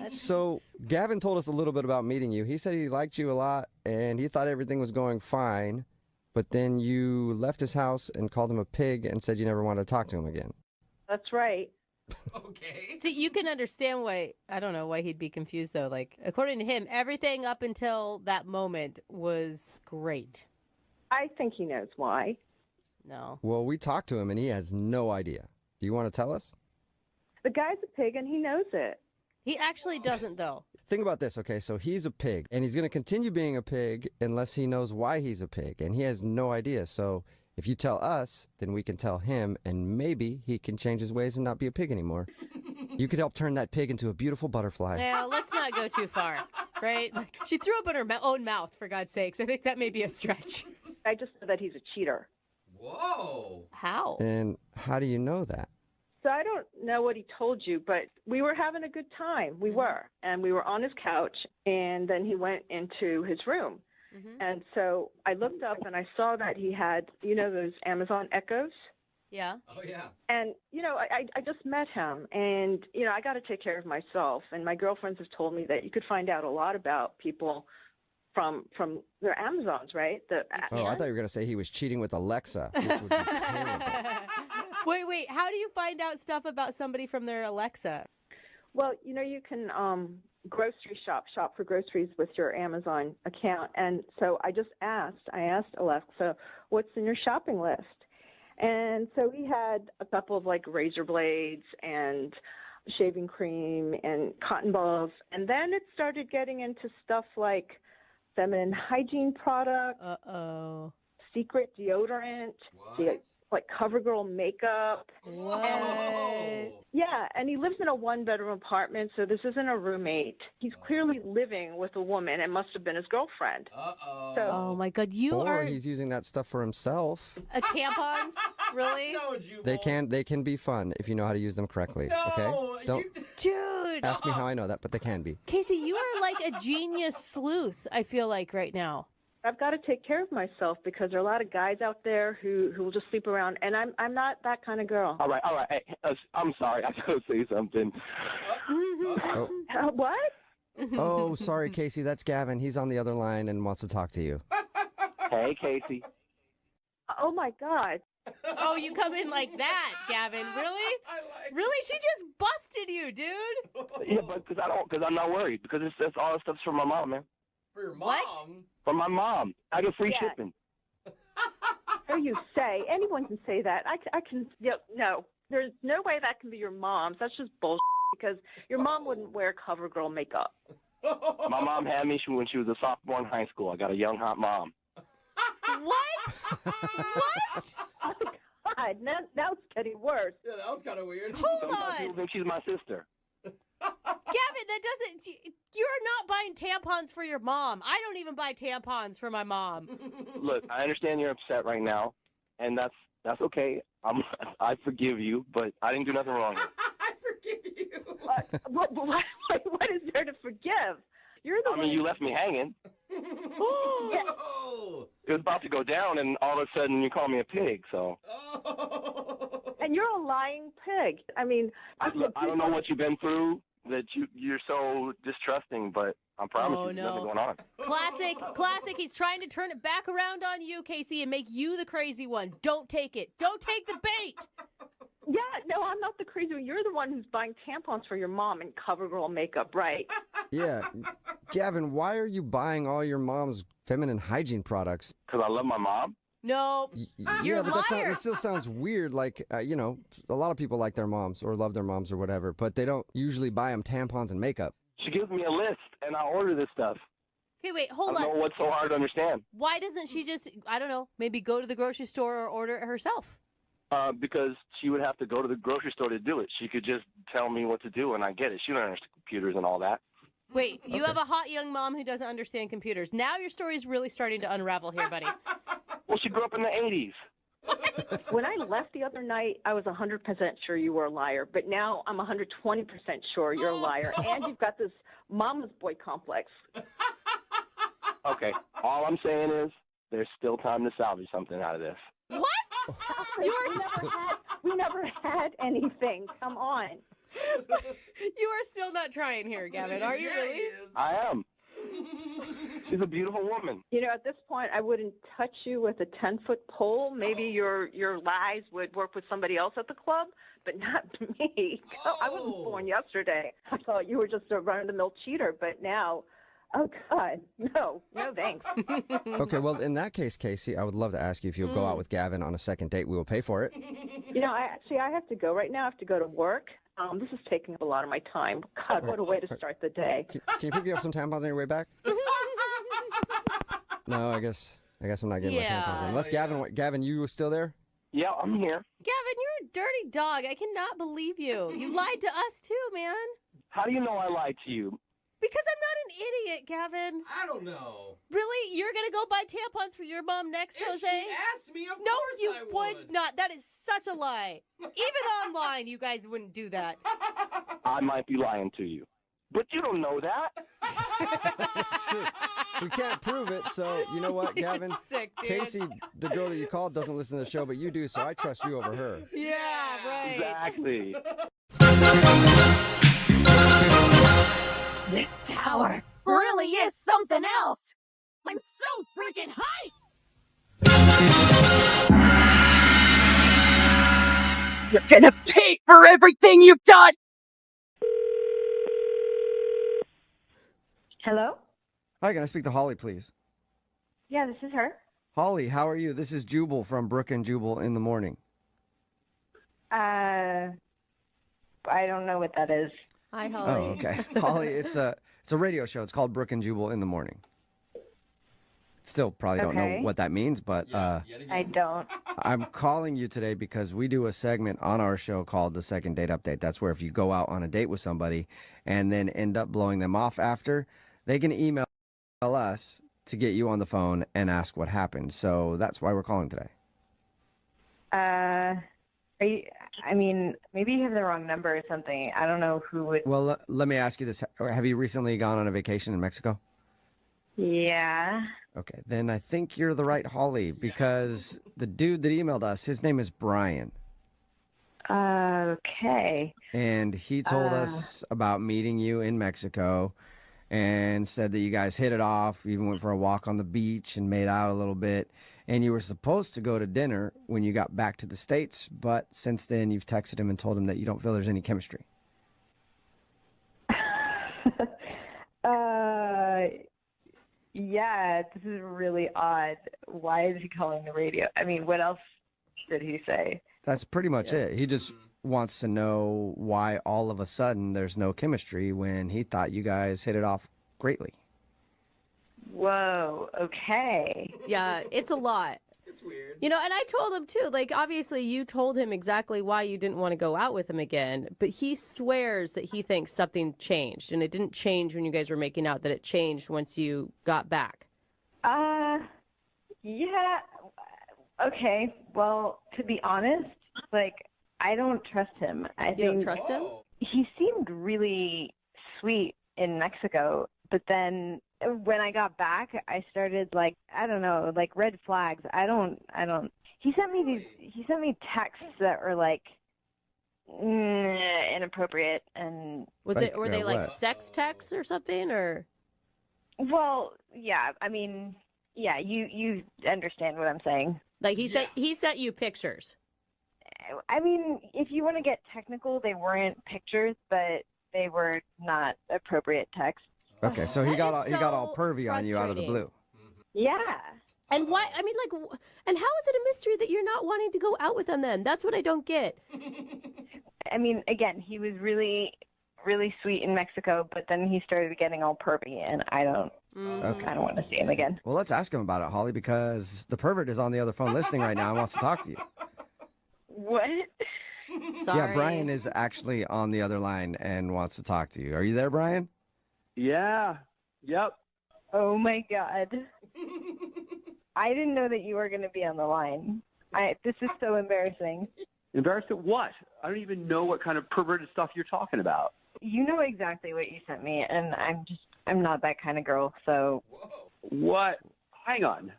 So Gavin told us a little bit about meeting you. He said he liked you a lot and he thought everything was going fine, but then you left his house and called him a pig and said you never wanted to talk to him again. That's right. Okay. So you can understand why, I don't know why he'd be confused though. Like, according to him, everything up until that moment was great. I think he knows why. No. Well, we talked to him and he has no idea. Do you want to tell us? The guy's a pig and he knows it. He actually doesn't though. Think about this, okay? So he's a pig, and he's going to continue being a pig unless he knows why he's a pig, and he has no idea. So if you tell us, then we can tell him, and maybe he can change his ways and not be a pig anymore. You could help turn that pig into a beautiful butterfly. Now, let's not go too far, right? Like, she threw up in her own mouth, for God's sakes. I think that may be a stretch. I just know that he's a cheater. Whoa. How? And how do you know that? So I don't know what he told you, but we were having a good time. We were. And we were on his couch, and then he went into his room. Mm-hmm. And so I looked up and I saw that he had, you know, those Amazon Echoes. Yeah. Oh, yeah. And, you know, I just met him, and, you know, I got to take care of myself. And my girlfriends have told me that you could find out a lot about people from their Amazons, right? Oh, I thought you were going to say he was cheating with Alexa, which would be terrible. Wait. How do you find out stuff about somebody from their Alexa? Well, you know, you can grocery shop for groceries with your Amazon account. And so I asked Alexa, what's in your shopping list? And so he had a couple of like razor blades and shaving cream and cotton balls. And then it started getting into stuff like feminine hygiene products, Uh-oh. secret deodorant, What? like CoverGirl makeup. What? Yeah, and he lives in a one-bedroom apartment, so this isn't a roommate. He's clearly living with a woman and must have been his girlfriend. So, Oh my God, you or are he's using that stuff for himself. tampons? Really? No, Jubal. They can be fun if you know how to use them correctly. No, okay? Don't Dude. ask me how I know that, but they can be. Casey, you are like a genius sleuth, I feel like, right now. I've got to take care of myself because there are a lot of guys out there who will just sleep around, and I'm not that kind of girl. All right. Hey, I'm sorry. I gotta say something. What? Oh, sorry, Casey. That's Gavin. He's on the other line and wants to talk to you. Hey, Casey. Oh my God. Oh, you come in like that, Gavin. Really? Really? She just busted you, dude. Yeah, but because I'm not worried because it's all the stuff's from my mom, man. For your mom? What? From my mom. I get free shipping. So you say. Anyone can say that. I can. No. There's no way that can be your mom's. That's just bullshit because your mom wouldn't wear CoverGirl makeup. My mom had me when she was a sophomore in high school. I got a young, hot mom. What? What? Oh, God. Now it's getting worse. Yeah, that was kind of weird. Hold Sometimes people on. think she's my sister. Gavin, that doesn't... You're not buying tampons for your mom. I don't even buy tampons for my mom. Look, I understand you're upset right now, and that's okay. I forgive you, but I didn't do nothing wrong here. I forgive you. What is there to forgive? You're the one. You left me hanging. Oh. It was about to go down, and all of a sudden you call me a pig, so. And you're a lying pig. I mean, Look, I don't know what you've been through that you're so distrusting, but I promise you there's nothing going on. Classic. He's trying to turn it back around on you, Casey, and make you the crazy one. Don't take it. Don't take the bait. Yeah, no, I'm not the crazy one. You're the one who's buying tampons for your mom and CoverGirl makeup, right? Yeah. Gavin, why are you buying all your mom's feminine hygiene products? Because I love my mom? No, you're a liar. It still sounds weird. Like, a lot of people like their moms or love their moms or whatever, but they don't usually buy them tampons and makeup. She gives me a list, and I order this stuff. Okay, wait, hold I don't know what's so hard to understand. Why doesn't she just, I don't know, maybe go to the grocery store or order it herself? Because she would have to go to the grocery store to do it. She could just tell me what to do, and I get it. She don't understand computers and all that. Wait, you have a hot young mom who doesn't understand computers. Now your story's really starting to unravel here, buddy. Well, she grew up in the 80s. When I left the other night, I was 100% sure you were a liar, but now I'm 120% sure you're a liar, and you've got this mama's boy complex. Okay, all I'm saying is there's still time to salvage something out of this. What? We never had anything. Come on. You are still not trying here, Gavin. Are you really? I am. She's a beautiful woman. At this point, I wouldn't touch you with a 10-foot pole. Maybe your lies would work with somebody else at the club, but not me. I wasn't born yesterday. I thought you were just a run-of-the-mill cheater, but now, oh, God, no thanks. Okay, well, in that case, Casey, I would love to ask you if you'll go out with Gavin on a second date. We will pay for it. I have to go right now. I have to go to work. This is taking up a lot of my time. God, what a way to start the day. Can you pick me up some tampons on your way back? No, I guess I'm not getting my tampons. Unless Gavin, you still there? Yeah, I'm here. Gavin, you're a dirty dog. I cannot believe you. You lied to us too, man. How do you know I lied to you? Because I'm not an idiot, Gavin. I don't know. Really? You're going to go buy tampons for your mom next, Jose? If she asked me, of no, course you I would not. That is such a lie. Even online, you guys wouldn't do that. I might be lying to you. But you don't know that. We can't prove it, so you know what, Gavin? Sick, dude. Casey, the girl that you called, doesn't listen to the show, but you do, so I trust you over her. Yeah, right. Exactly. This power really is something else. I'm so freaking hyped! You're gonna pay for everything you've done! Hello? Hi, can I speak to Holly, please? Yeah, this is her. Holly, how are you? This is Jubal from Brooke and Jubal in the morning. I don't know what that is. Hi, Holly. Oh, okay. Holly, it's a radio show. It's called Brooke and Jubal in the morning. still probably don't know Okay. what that means, but I don't. I'm calling you today because we do a segment on our show called the Second Date Update. That's where if you go out on a date with somebody and then end up blowing them off after, they can email us to get you on the phone and ask what happened. So that's why we're calling today. Are you? I mean, maybe you have the wrong number or something. I don't know who would. Well, let me ask you this. Have you recently gone on a vacation in Mexico? Yeah. Okay, then I think you're the right Holly because the dude that emailed us, his name is Brian. Okay. And he told us about meeting you in Mexico and said that you guys hit it off, even went for a walk on the beach and made out a little bit. And you were supposed to go to dinner when you got back to the States, but since then you've texted him and told him that you don't feel there's any chemistry. Yeah, this is really odd. Why is he calling the radio? I mean, what else did he say? That's pretty much it. He just wants to know why all of a sudden there's no chemistry when he thought you guys hit it off greatly. Whoa, okay. Yeah, it's a lot. It's weird. You know, and I told him too, like, obviously you told him exactly why you didn't want to go out with him again, but he swears that he thinks something changed, and it didn't change when you guys were making out, that it changed once you got back. Yeah, okay. Well, to be honest, like, I don't trust him. You don't trust him? He seemed really sweet in Mexico, but then when I got back, I started, like, I don't know, like red flags. I don't. He sent me texts that were like inappropriate, and Were they like sex texts or something, or? Well, yeah. I mean, yeah. You understand what I'm saying? Like he sent you pictures. I mean, if you want to get technical, they weren't pictures, but they were not appropriate text. Okay, so he got all pervy on you out of the blue. Yeah. And why? I mean, like, and how is it a mystery that you're not wanting to go out with him then? That's what I don't get. I mean, again, he was really, really sweet in Mexico, but then he started getting all pervy, and I don't want to see him again. Well, let's ask him about it, Holly, because the pervert is on the other phone listening right now and wants to talk to you. What? Sorry. Yeah, Brian is actually on the other line and wants to talk to you. Are you there, Brian? Yeah. Yep. Oh my God. I didn't know that you were going to be on the line. This is so embarrassing. Embarrassed at what? I don't even know what kind of perverted stuff you're talking about. You know exactly what you sent me, and I'm not that kind of girl, so. What? Hang on.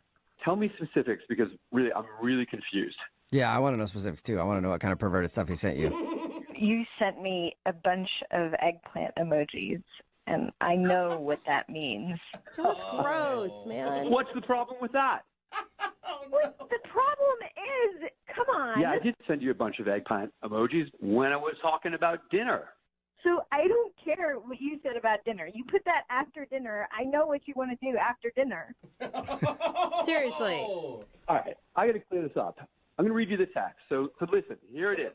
Tell me specifics because really, I'm really confused. Yeah, I want to know specifics too. I want to know what kind of perverted stuff he sent you. You sent me a bunch of eggplant emojis, and I know what that means. That's gross, man. What's the problem with that? What the problem is, come on. Yeah, I did send you a bunch of eggplant emojis when I was talking about dinner. So I don't care what you said about dinner. You put that after dinner. I know what you want to do after dinner. Seriously. All right, I got to clear this up. I'm going to read you the text. So listen, here it is.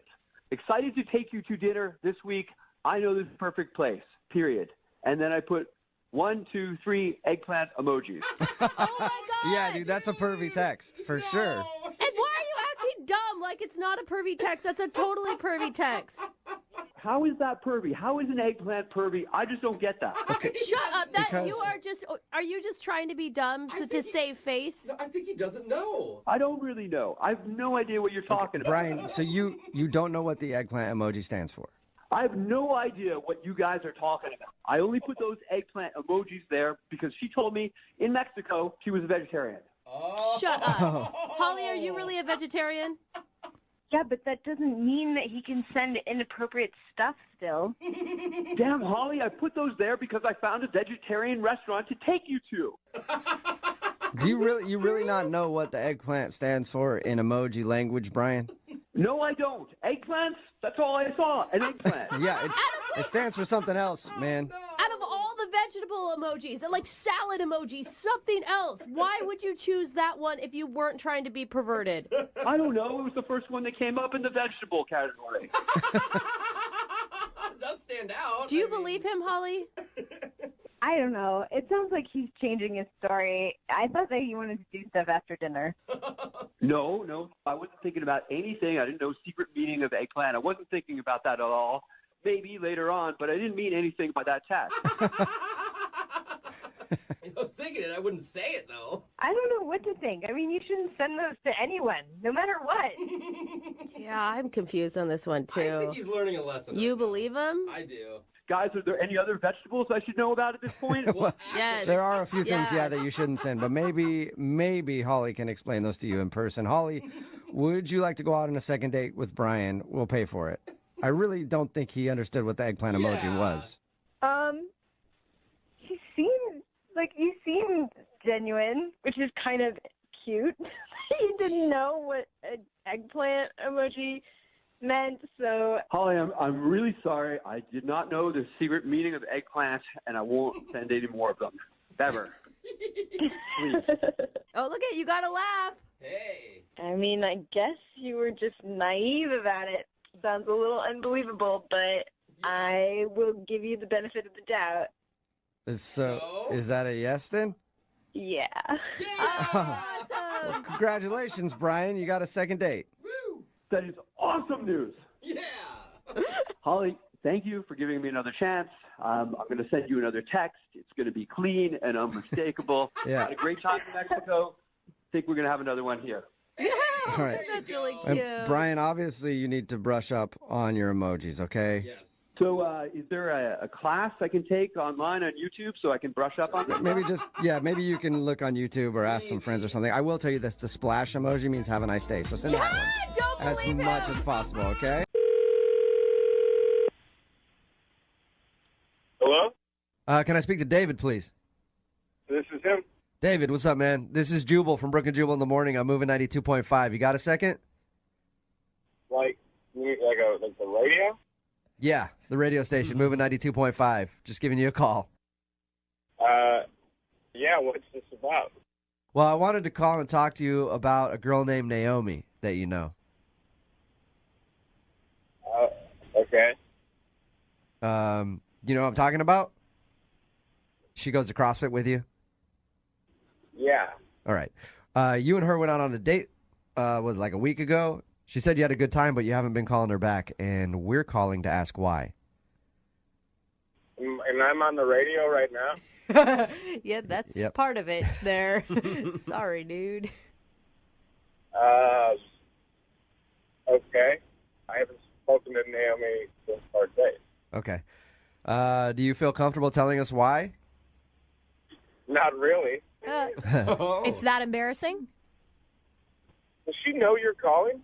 Excited to take you to dinner this week. I know this perfect place, period. And then I put 1, 2, 3 eggplant emojis. Oh my God. Yeah, dude, that's a pervy text for sure. And why are you acting dumb like it's not a pervy text? That's a totally pervy text. How is that pervy? How is an eggplant pervy? I just don't get that. Okay. Shut up. Because- Are you just trying to be dumb to save face? No, I think he doesn't know. I don't really know. I have no idea what you're talking about. Brian, so you don't know what the eggplant emoji stands for? I have no idea what you guys are talking about. I only put those eggplant emojis there because she told me in Mexico she was a vegetarian. Oh. Shut up. Holly, are you really a vegetarian? Yeah, but that doesn't mean that he can send inappropriate stuff still. Damn, Holly, I put those there because I found a vegetarian restaurant to take you to. Do you really not know what the eggplant stands for in emoji language, Brian? No, I don't. Eggplants? That's all I saw. An eggplant. Yeah, it stands for something else, man. Out of all the vegetable emojis, like salad emojis, something else. Why would you choose that one if you weren't trying to be perverted? I don't know. It was the first one that came up in the vegetable category. It does stand out. Do you believe him, Holly? I don't know. It sounds like he's changing his story. I thought that he wanted to do stuff after dinner. No, I wasn't thinking about anything. I didn't know secret meaning of eggplant. I wasn't thinking about that at all. Maybe later on, but I didn't mean anything by that text. I was thinking it. I wouldn't say it, though. I don't know what to think. I mean, you shouldn't send those to anyone, no matter what. Yeah, I'm confused on this one, too. I think he's learning a lesson. You believe him? I do. Guys, are there any other vegetables I should know about at this point? Yes. There are a few things, that you shouldn't send, but maybe Holly can explain those to you in person. Holly, would you like to go out on a second date with Brian? We'll pay for it. I really don't think he understood what the eggplant emoji was. He seemed genuine, which is kind of cute. He didn't know what an eggplant emoji meant, so... Holly, I'm really sorry. I did not know the secret meaning of eggplant, and I won't send any more of them. Ever. Please. Oh, look at you, got to laugh. Hey. I mean, I guess you were just naive about it. Sounds a little unbelievable, but I will give you the benefit of the doubt. So, is that a yes then? Yeah. Well, congratulations, Brian. You got a second date. Woo! That is awesome news. Yeah. Holly, thank you for giving me another chance. I'm going to send you another text. It's going to be clean and unmistakable. Yeah. Had a great time in Mexico. Think we're going to have another one here. All right. That's really And cute. Brian, obviously you need to brush up on your emojis, okay? Yes. So is there a class I can take online on YouTube so I can brush up on it? Maybe you can look on YouTube or ask some friends or something. I will tell you this, the splash emoji means have a nice day. So send that one as much as possible, okay? Hello? Can I speak to David, please? This is him. David, what's up, man? This is Jubal from Brooke and Jubal in the morning. I'm moving 92.5. You got a second? Like the radio? Yeah, the radio station, moving 92.5. Just giving you a call. Yeah, what's this about? Well, I wanted to call and talk to you about a girl named Naomi that you know. Okay. You know what I'm talking about? She goes to CrossFit with you? Yeah. All right. You and her went out on a date, was it like a week ago? She said you had a good time, but you haven't been calling her back, and we're calling to ask why. And I'm on the radio right now? Yeah, that's part of it there. Sorry, dude. Okay. I haven't spoken to Naomi since our date. Okay. Do you feel comfortable telling us why? Not really. It's that embarrassing? Does she know you're calling?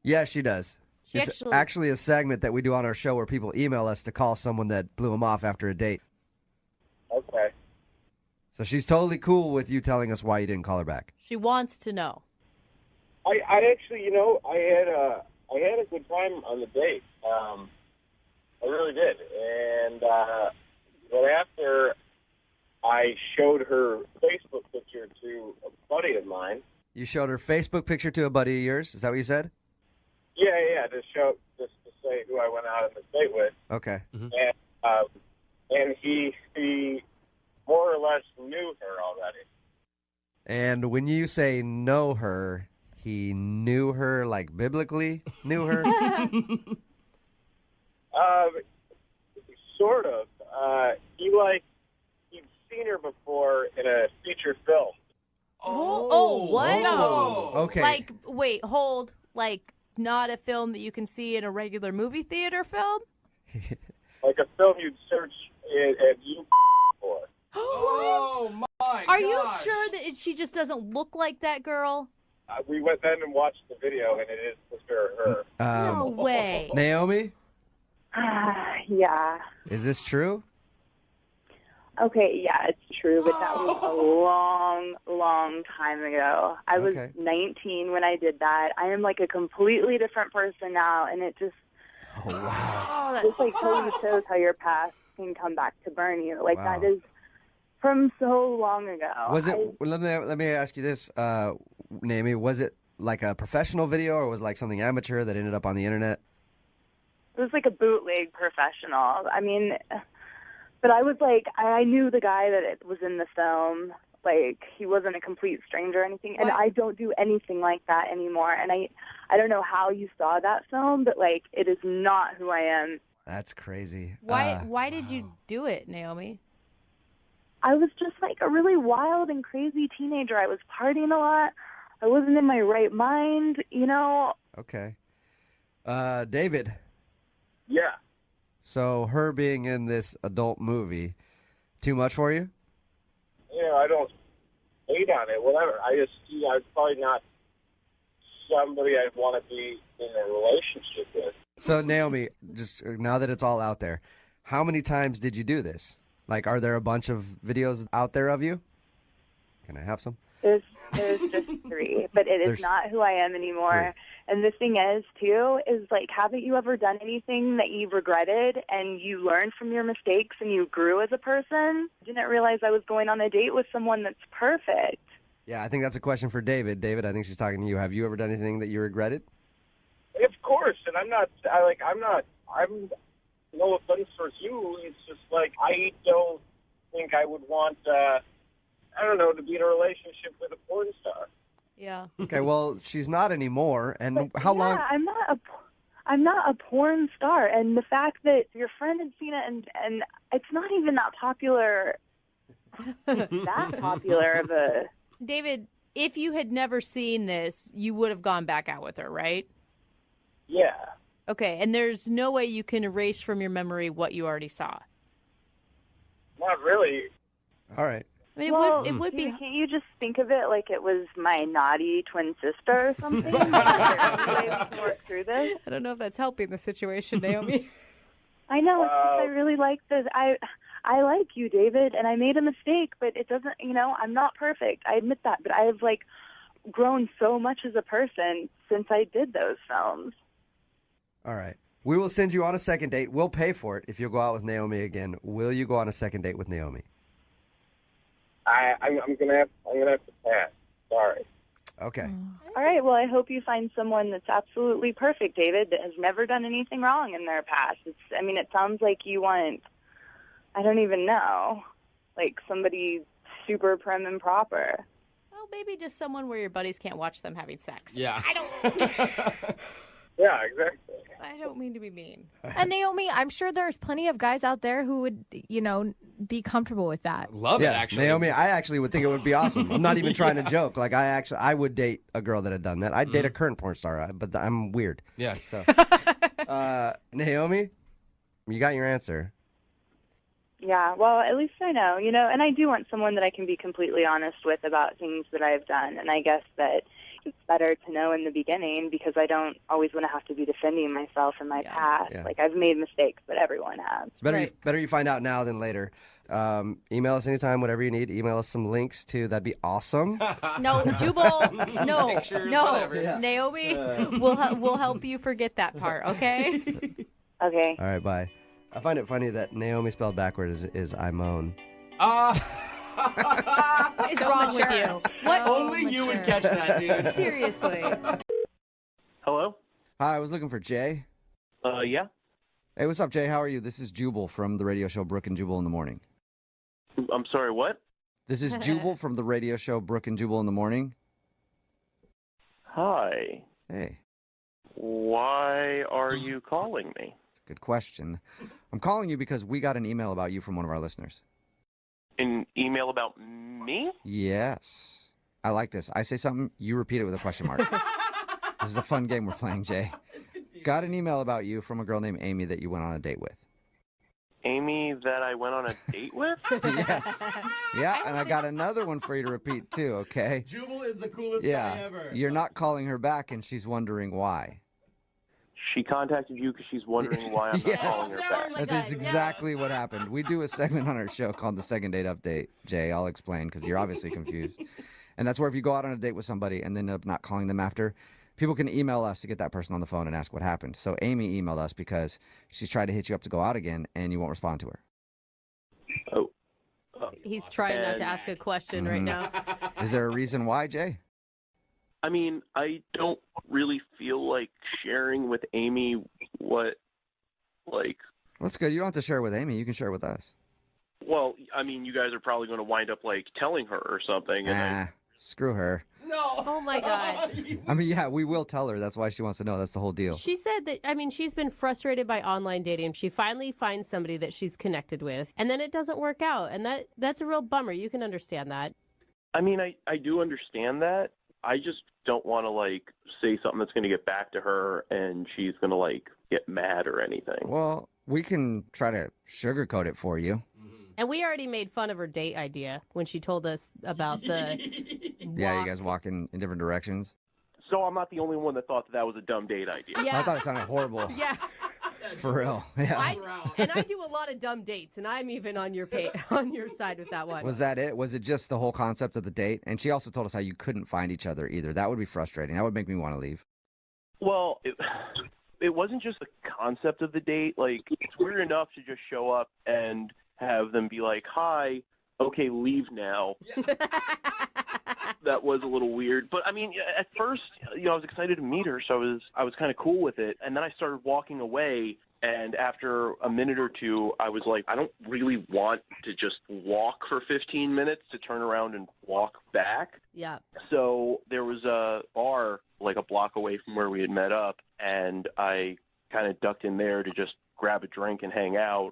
Yeah, she does. She It's actually a segment that we do on our show where people email us to call someone that blew them off after a date. Okay. So she's totally cool with you telling us why you didn't call her back. She wants to know. I actually, I had a good time on the date. I really did. And but after I showed her Facebook picture to a buddy of mine. You showed her Facebook picture to a buddy of yours? Is that what you said? Yeah, just to say who I went out on the date with. Okay. And he more or less knew her already. And when you say know her, he knew her like biblically knew her? Sort of. He'd seen her before in a feature film. Oh, what? No. Okay. Like, wait, hold. Like, not a film that you can see in a regular movie theater film? Like a film you'd search at you for. Oh, my Are you sure that she just doesn't look like that girl? We went then and watched the video, and it is for sure her. No way. Naomi, Yeah. is this true? Okay, yeah, it's true, but that was a long time ago. I was 19 when I did that. I am like a completely different person now, and it just just like totally shows how your past can come back to burn you. Like that is from so long ago. Was it? Let me ask you this, Naomi. Was it like a professional video, or was it like something amateur that ended up on the internet? It was like a bootleg professional. I mean, But I was like, I knew the guy that it was in the film. Like, he wasn't a complete stranger or anything. And I don't do anything like that anymore. And I don't know how you saw that film, but, like, it is not who I am. That's crazy. Why did you do it, Naomi? I was just, like, a really wild and crazy teenager. I was partying a lot. I wasn't in my right mind, you know? Okay. David. Yeah. So her being in this adult movie, too much for you? I don't hate on it, whatever. I just see I'm probably not somebody I'd want to be in a relationship with. So, Naomi, just now that it's all out there, how many times did you do this? Like, are there a bunch of videos out there of you? Can I have some? There's just 3, but it is not who I am anymore. 3. And the thing is, too, is, like, haven't you ever done anything that you've regretted and you learned from your mistakes and you grew as a person? Didn't realize I was going on a date with someone that's perfect. Yeah, I think that's a question for David. David, I think she's talking to you. Have you ever done anything that you regretted? Of course, and I'm no offense towards you. It's just like, I don't think I would want, to be in a relationship with a porn star. Yeah. Okay, well, she's not anymore. And how long? I'm not a porn star, and the fact that your friend had seen it, and it's not even that popular. That popular of a. David, if you had never seen this, you would have gone back out with her, right? Yeah. Okay, and there's no way you can erase from your memory what you already saw. Not really. All right. I mean, it would be. Can't you just think of it like it was my naughty twin sister or something? Is there any way we can work through this? I don't know if that's helping the situation, Naomi. I know. It's just, I really like this. I like you, David, and I made a mistake, but it doesn't. I'm not perfect. I admit that, but I have grown so much as a person since I did those films. All right. We will send you on a second date. We'll pay for it if you'll go out with Naomi again. Will you go on a second date with Naomi? I'm gonna have to pass. Sorry. Okay. All right. Well, I hope you find someone that's absolutely perfect, David, that has never done anything wrong in their past. It sounds like you want, I don't even know, like somebody super prim and proper. Well, maybe just someone where your buddies can't watch them having sex. Yeah. Yeah, exactly. I don't mean to be mean. And Naomi, I'm sure there's plenty of guys out there who would, be comfortable with that. Love it, actually. Naomi, I actually would think it would be awesome. I'm not even trying to joke. Like, I would date a girl that had done that. I'd date a current porn star, but I'm weird. Yeah. So, Naomi, you got your answer. Yeah, well, at least I know, and I do want someone that I can be completely honest with about things that I've done. And I guess that it's better to know in the beginning because I don't always want to have to be defending myself in my past. Yeah. Like, I've made mistakes, but everyone has. Better you find out now than later. Email us anytime, whatever you need. Email us some links too. That'd be awesome. No, Jubal. No, Pictures, no. whatever. Yeah. Naomi, we'll help you forget that part. Okay. Okay. All right, bye. I find it funny that Naomi spelled backwards is I moan. What's wrong with you? What? Only you would catch that, dude. Seriously. Hello? Hi, I was looking for Jay. Yeah? Hey, what's up, Jay? How are you? This is Jubal from the radio show Brooke and Jubal in the Morning. I'm sorry, what? This is Jubal from the radio show Brooke and Jubal in the Morning. Hi. Hey. Why are you calling me? It's a good question. I'm calling you because we got an email about you from one of our listeners. An email about me? Yes. I like this. I say something, you repeat it with a question mark. This is a fun game we're playing, Jay. Got an email about you from a girl named Amy that you went on a date with. Amy that I went on a date with? Yes. Yeah, and I got another one for you to repeat too, okay? Jubal is the coolest Yeah. guy ever. You're not calling her back and she's wondering why. She contacted you because she's wondering why I'm not calling her back. That is exactly what happened. We do a segment on our show called the Second Date Update. Jay, I'll explain because you're obviously confused. And that's where if you go out on a date with somebody and then end up not calling them after, people can email us to get that person on the phone and ask what happened. So Amy emailed us because she's tried to hit you up to go out again and you won't respond to her. Oh. He's trying not to ask a question right now. Is there a reason why, Jay? I mean, I don't really feel like sharing with Amy what, Well, that's good. You don't have to share it with Amy. You can share it with us. Well, I mean, you guys are probably going to wind up, like, telling her or something. And Screw her. No. Oh, my God. I mean, yeah, we will tell her. That's why she wants to know. That's the whole deal. She said that, I mean, she's been frustrated by online dating. She finally finds somebody that she's connected with, and then it doesn't work out. And that's a real bummer. You can understand that. I mean, I do understand that. I just don't want to, like, say something that's going to get back to her and she's going to, like, get mad or anything. Well, we can try to sugarcoat it for you. And we already made fun of her date idea when she told us about the Yeah, you guys walk in different directions. So I'm not the only one that thought that was a dumb date idea. Yeah. I thought it sounded horrible. Yeah. For real. Yeah. I do a lot of dumb dates, and I'm even on your on your side with that one. Was that it? Was it just the whole concept of the date? And she also told us how you couldn't find each other either. That would be frustrating. That would make me want to leave. Well, it wasn't just the concept of the date. Like, it's weird enough to just show up and have them be like, hi, okay, leave now. That was a little weird. But, I mean, at first, I was excited to meet her, so I was kind of cool with it. And then I started walking away, and after a minute or two, I was like, I don't really want to just walk for 15 minutes to turn around and walk back. Yeah. So there was a bar like a block away from where we had met up, and I kind of ducked in there to just grab a drink and hang out.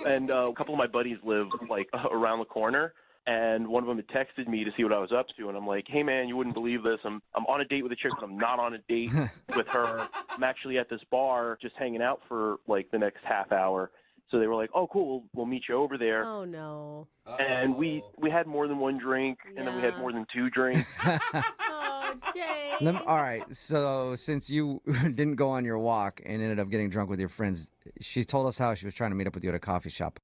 And a couple of my buddies live like around the corner, and one of them had texted me to see what I was up to, and I'm like, hey man, you wouldn't believe this. I'm on a date with a chick, but I'm not on a date with her. I'm actually at this bar just hanging out for like the next half hour. So they were like, oh cool, we'll meet you over there. Oh no. And we had more than one drink, and then we had more than two drinks. Oh, Jay. All right. So since you didn't go on your walk and ended up getting drunk with your friends, she told us how she was trying to meet up with you at a coffee shop.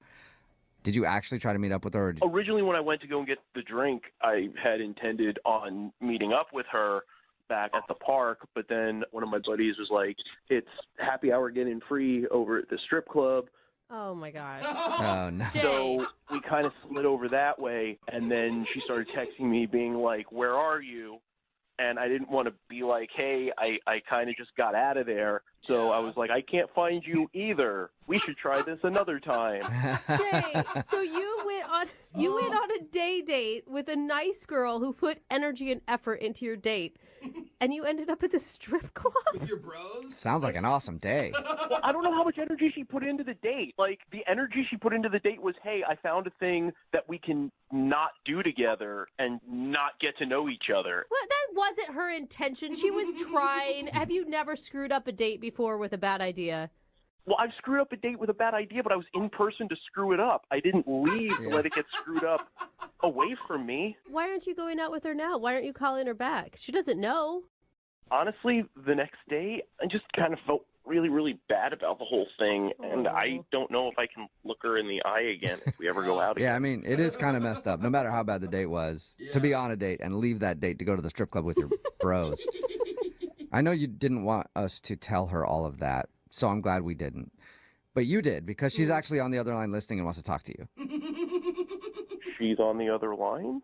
Did you actually try to meet up with her? Originally, when I went to go and get the drink, I had intended on meeting up with her back at the park, but then one of my buddies was like, it's happy hour getting free over at the strip club. Oh, my gosh. Oh, no. So we kind of slid over that way, and then she started texting me being like, where are you? And I didn't want to be like, hey, I kind of just got out of there. So I was like, I can't find you either. We should try this another time. Jay, so you went on a date with a nice girl who put energy and effort into your date, and you ended up at the strip club? With your bros? Sounds like an awesome day. Well, I don't know how much energy she put into the date. Like, the energy she put into the date was, hey, I found a thing that we can not do together and not get to know each other. Well, that wasn't her intention. She was trying. Have you never screwed up a date before with a bad idea? Well, I've screwed up a date with a bad idea, but I was in person to screw it up. I didn't leave to let it get screwed up away from me. Why aren't you going out with her now? Why aren't you calling her back? She doesn't know. Honestly, the next day, I just kind of felt really, really bad about the whole thing, and I don't know if I can look her in the eye again if we ever go out again. Yeah, I mean, it is kind of messed up, no matter how bad the date was, to be on a date and leave that date to go to the strip club with your bros. I know you didn't want us to tell her all of that, so I'm glad we didn't. But you did, because she's actually on the other line listening and wants to talk to you. She's on the other line?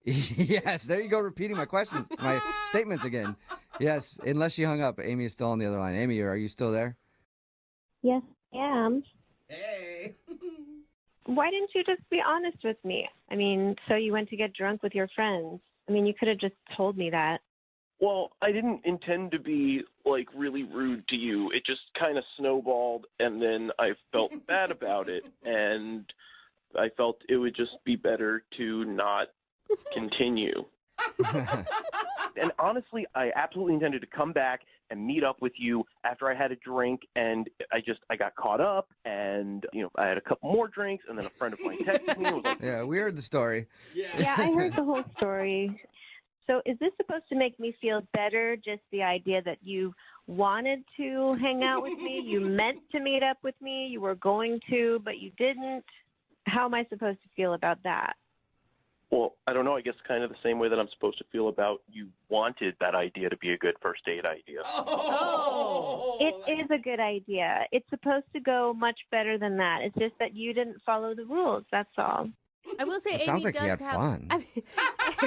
Yes, there you go, repeating my questions, my statements again. Yes, unless she hung up, Amy is still on the other line. Amy, are you still there? Yes, I am. Hey. Why didn't you just be honest with me? I mean, so you went to get drunk with your friends. I mean, you could have just told me that. Well, I didn't intend to be, like, really rude to you. It just kind of snowballed, and then I felt bad about it, and I felt it would just be better to not continue. And honestly, I absolutely intended to come back and meet up with you after I had a drink, and I got caught up, and, I had a couple more drinks, and then a friend of mine texted me and was like, yeah, we heard the story. Yeah, I heard the whole story. So is this supposed to make me feel better, just the idea that you wanted to hang out with me, you meant to meet up with me, you were going to, but you didn't? How am I supposed to feel about that? well, I don't know, I guess kind of the same way that I'm supposed to feel about you wanted that idea to be a good first date idea. Oh, it is a good idea. It's supposed to go much better than that. It's just that you didn't follow the rules, that's all. I will say, It Amy sounds like does you had have fun. I mean,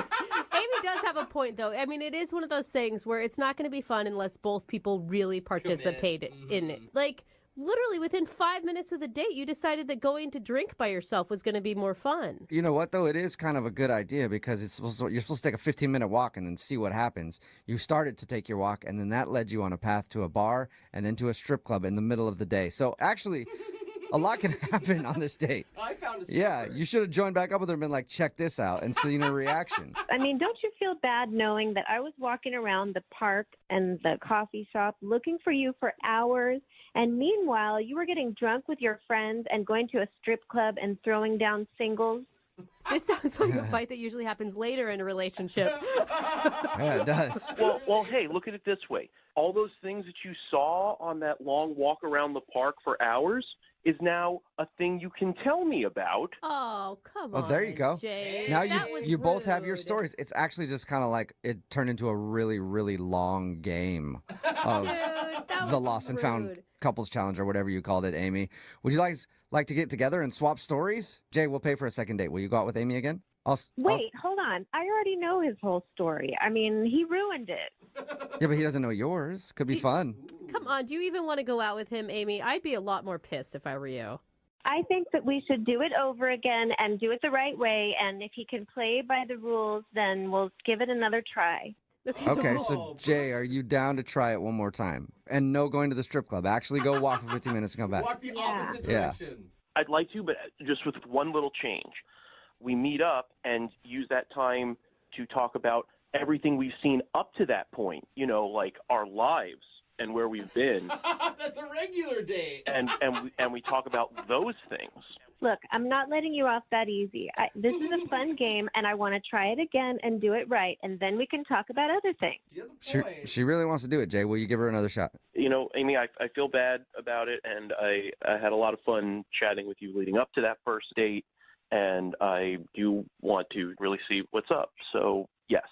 Amy does have a point, though. I mean, it is one of those things where it's not going to be fun unless both people really participate in it. Like, literally within 5 minutes of the date, you decided that going to drink by yourself was going to be more fun. You know what, though? It is kind of a good idea because you're supposed to take a 15-minute walk and then see what happens. You started to take your walk, and then that led you on a path to a bar and then to a strip club in the middle of the day. So actually, a lot can happen on this date. I found a Yeah, you should have joined back up with her and been like, check this out, and seen her reaction. I mean, don't you feel bad knowing that I was walking around the park and the coffee shop looking for you for hours, and meanwhile, you were getting drunk with your friends and going to a strip club and throwing down singles? This sounds like a fight that usually happens later in a relationship. Yeah, it does. Well, hey, look at it this way. All those things that you saw on that long walk around the park for hours is now a thing you can tell me about. Oh, come on. Oh, there you go. Jay. Now That was you both have your rude. stories. It's actually just kind of like it turned into a really, really long game of that the was Lost and Found rude. Couples Challenge or whatever you called it, Amy. Would you guys like to get together and swap stories? Jay, we'll pay for a second date. Will you go out with Amy again? Wait, hold on. I already know his whole story. I mean, he ruined it. Yeah, but he doesn't know yours. Could be fun. Come on, do you even want to go out with him, Amy? I'd be a lot more pissed if I were you. I think that we should do it over again and do it the right way. And if he can play by the rules, then we'll give it another try. Okay, so Jay, are you down to try it one more time? And no going to the strip club. Actually go walk for 15 minutes and come back. Walk the opposite Yeah. direction. I'd like to, but just with one little change. We meet up and use that time to talk about everything we've seen up to that point, like our lives and where we've been. That's a regular date. and we talk about those things. Look, I'm not letting you off that easy. This is a fun game, and I want to try it again and do it right, and then we can talk about other things. She really wants to do it, Jay. Will you give her another shot? Amy, I feel bad about it, and I had a lot of fun chatting with you leading up to that first date, and I do want to really see what's up. So, yes.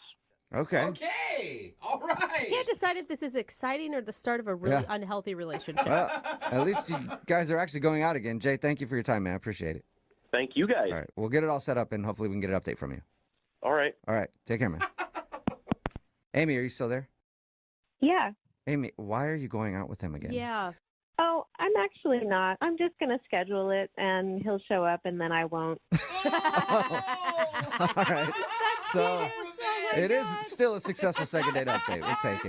Okay. Okay. All right. I can't decide if this is exciting or the start of a really unhealthy relationship. Well, at least you guys are actually going out again. Jay, thank you for your time, man. I appreciate it. Thank you, guys. All right. We'll get it all set up, and hopefully we can get an update from you. All right. All right. Take care, man. Amy, are you still there? Yeah. Amy, why are you going out with him again? Yeah. Oh, I'm actually not. I'm just going to schedule it, and he'll show up, and then I won't. All right. So it is still a successful second date update. We'll take it.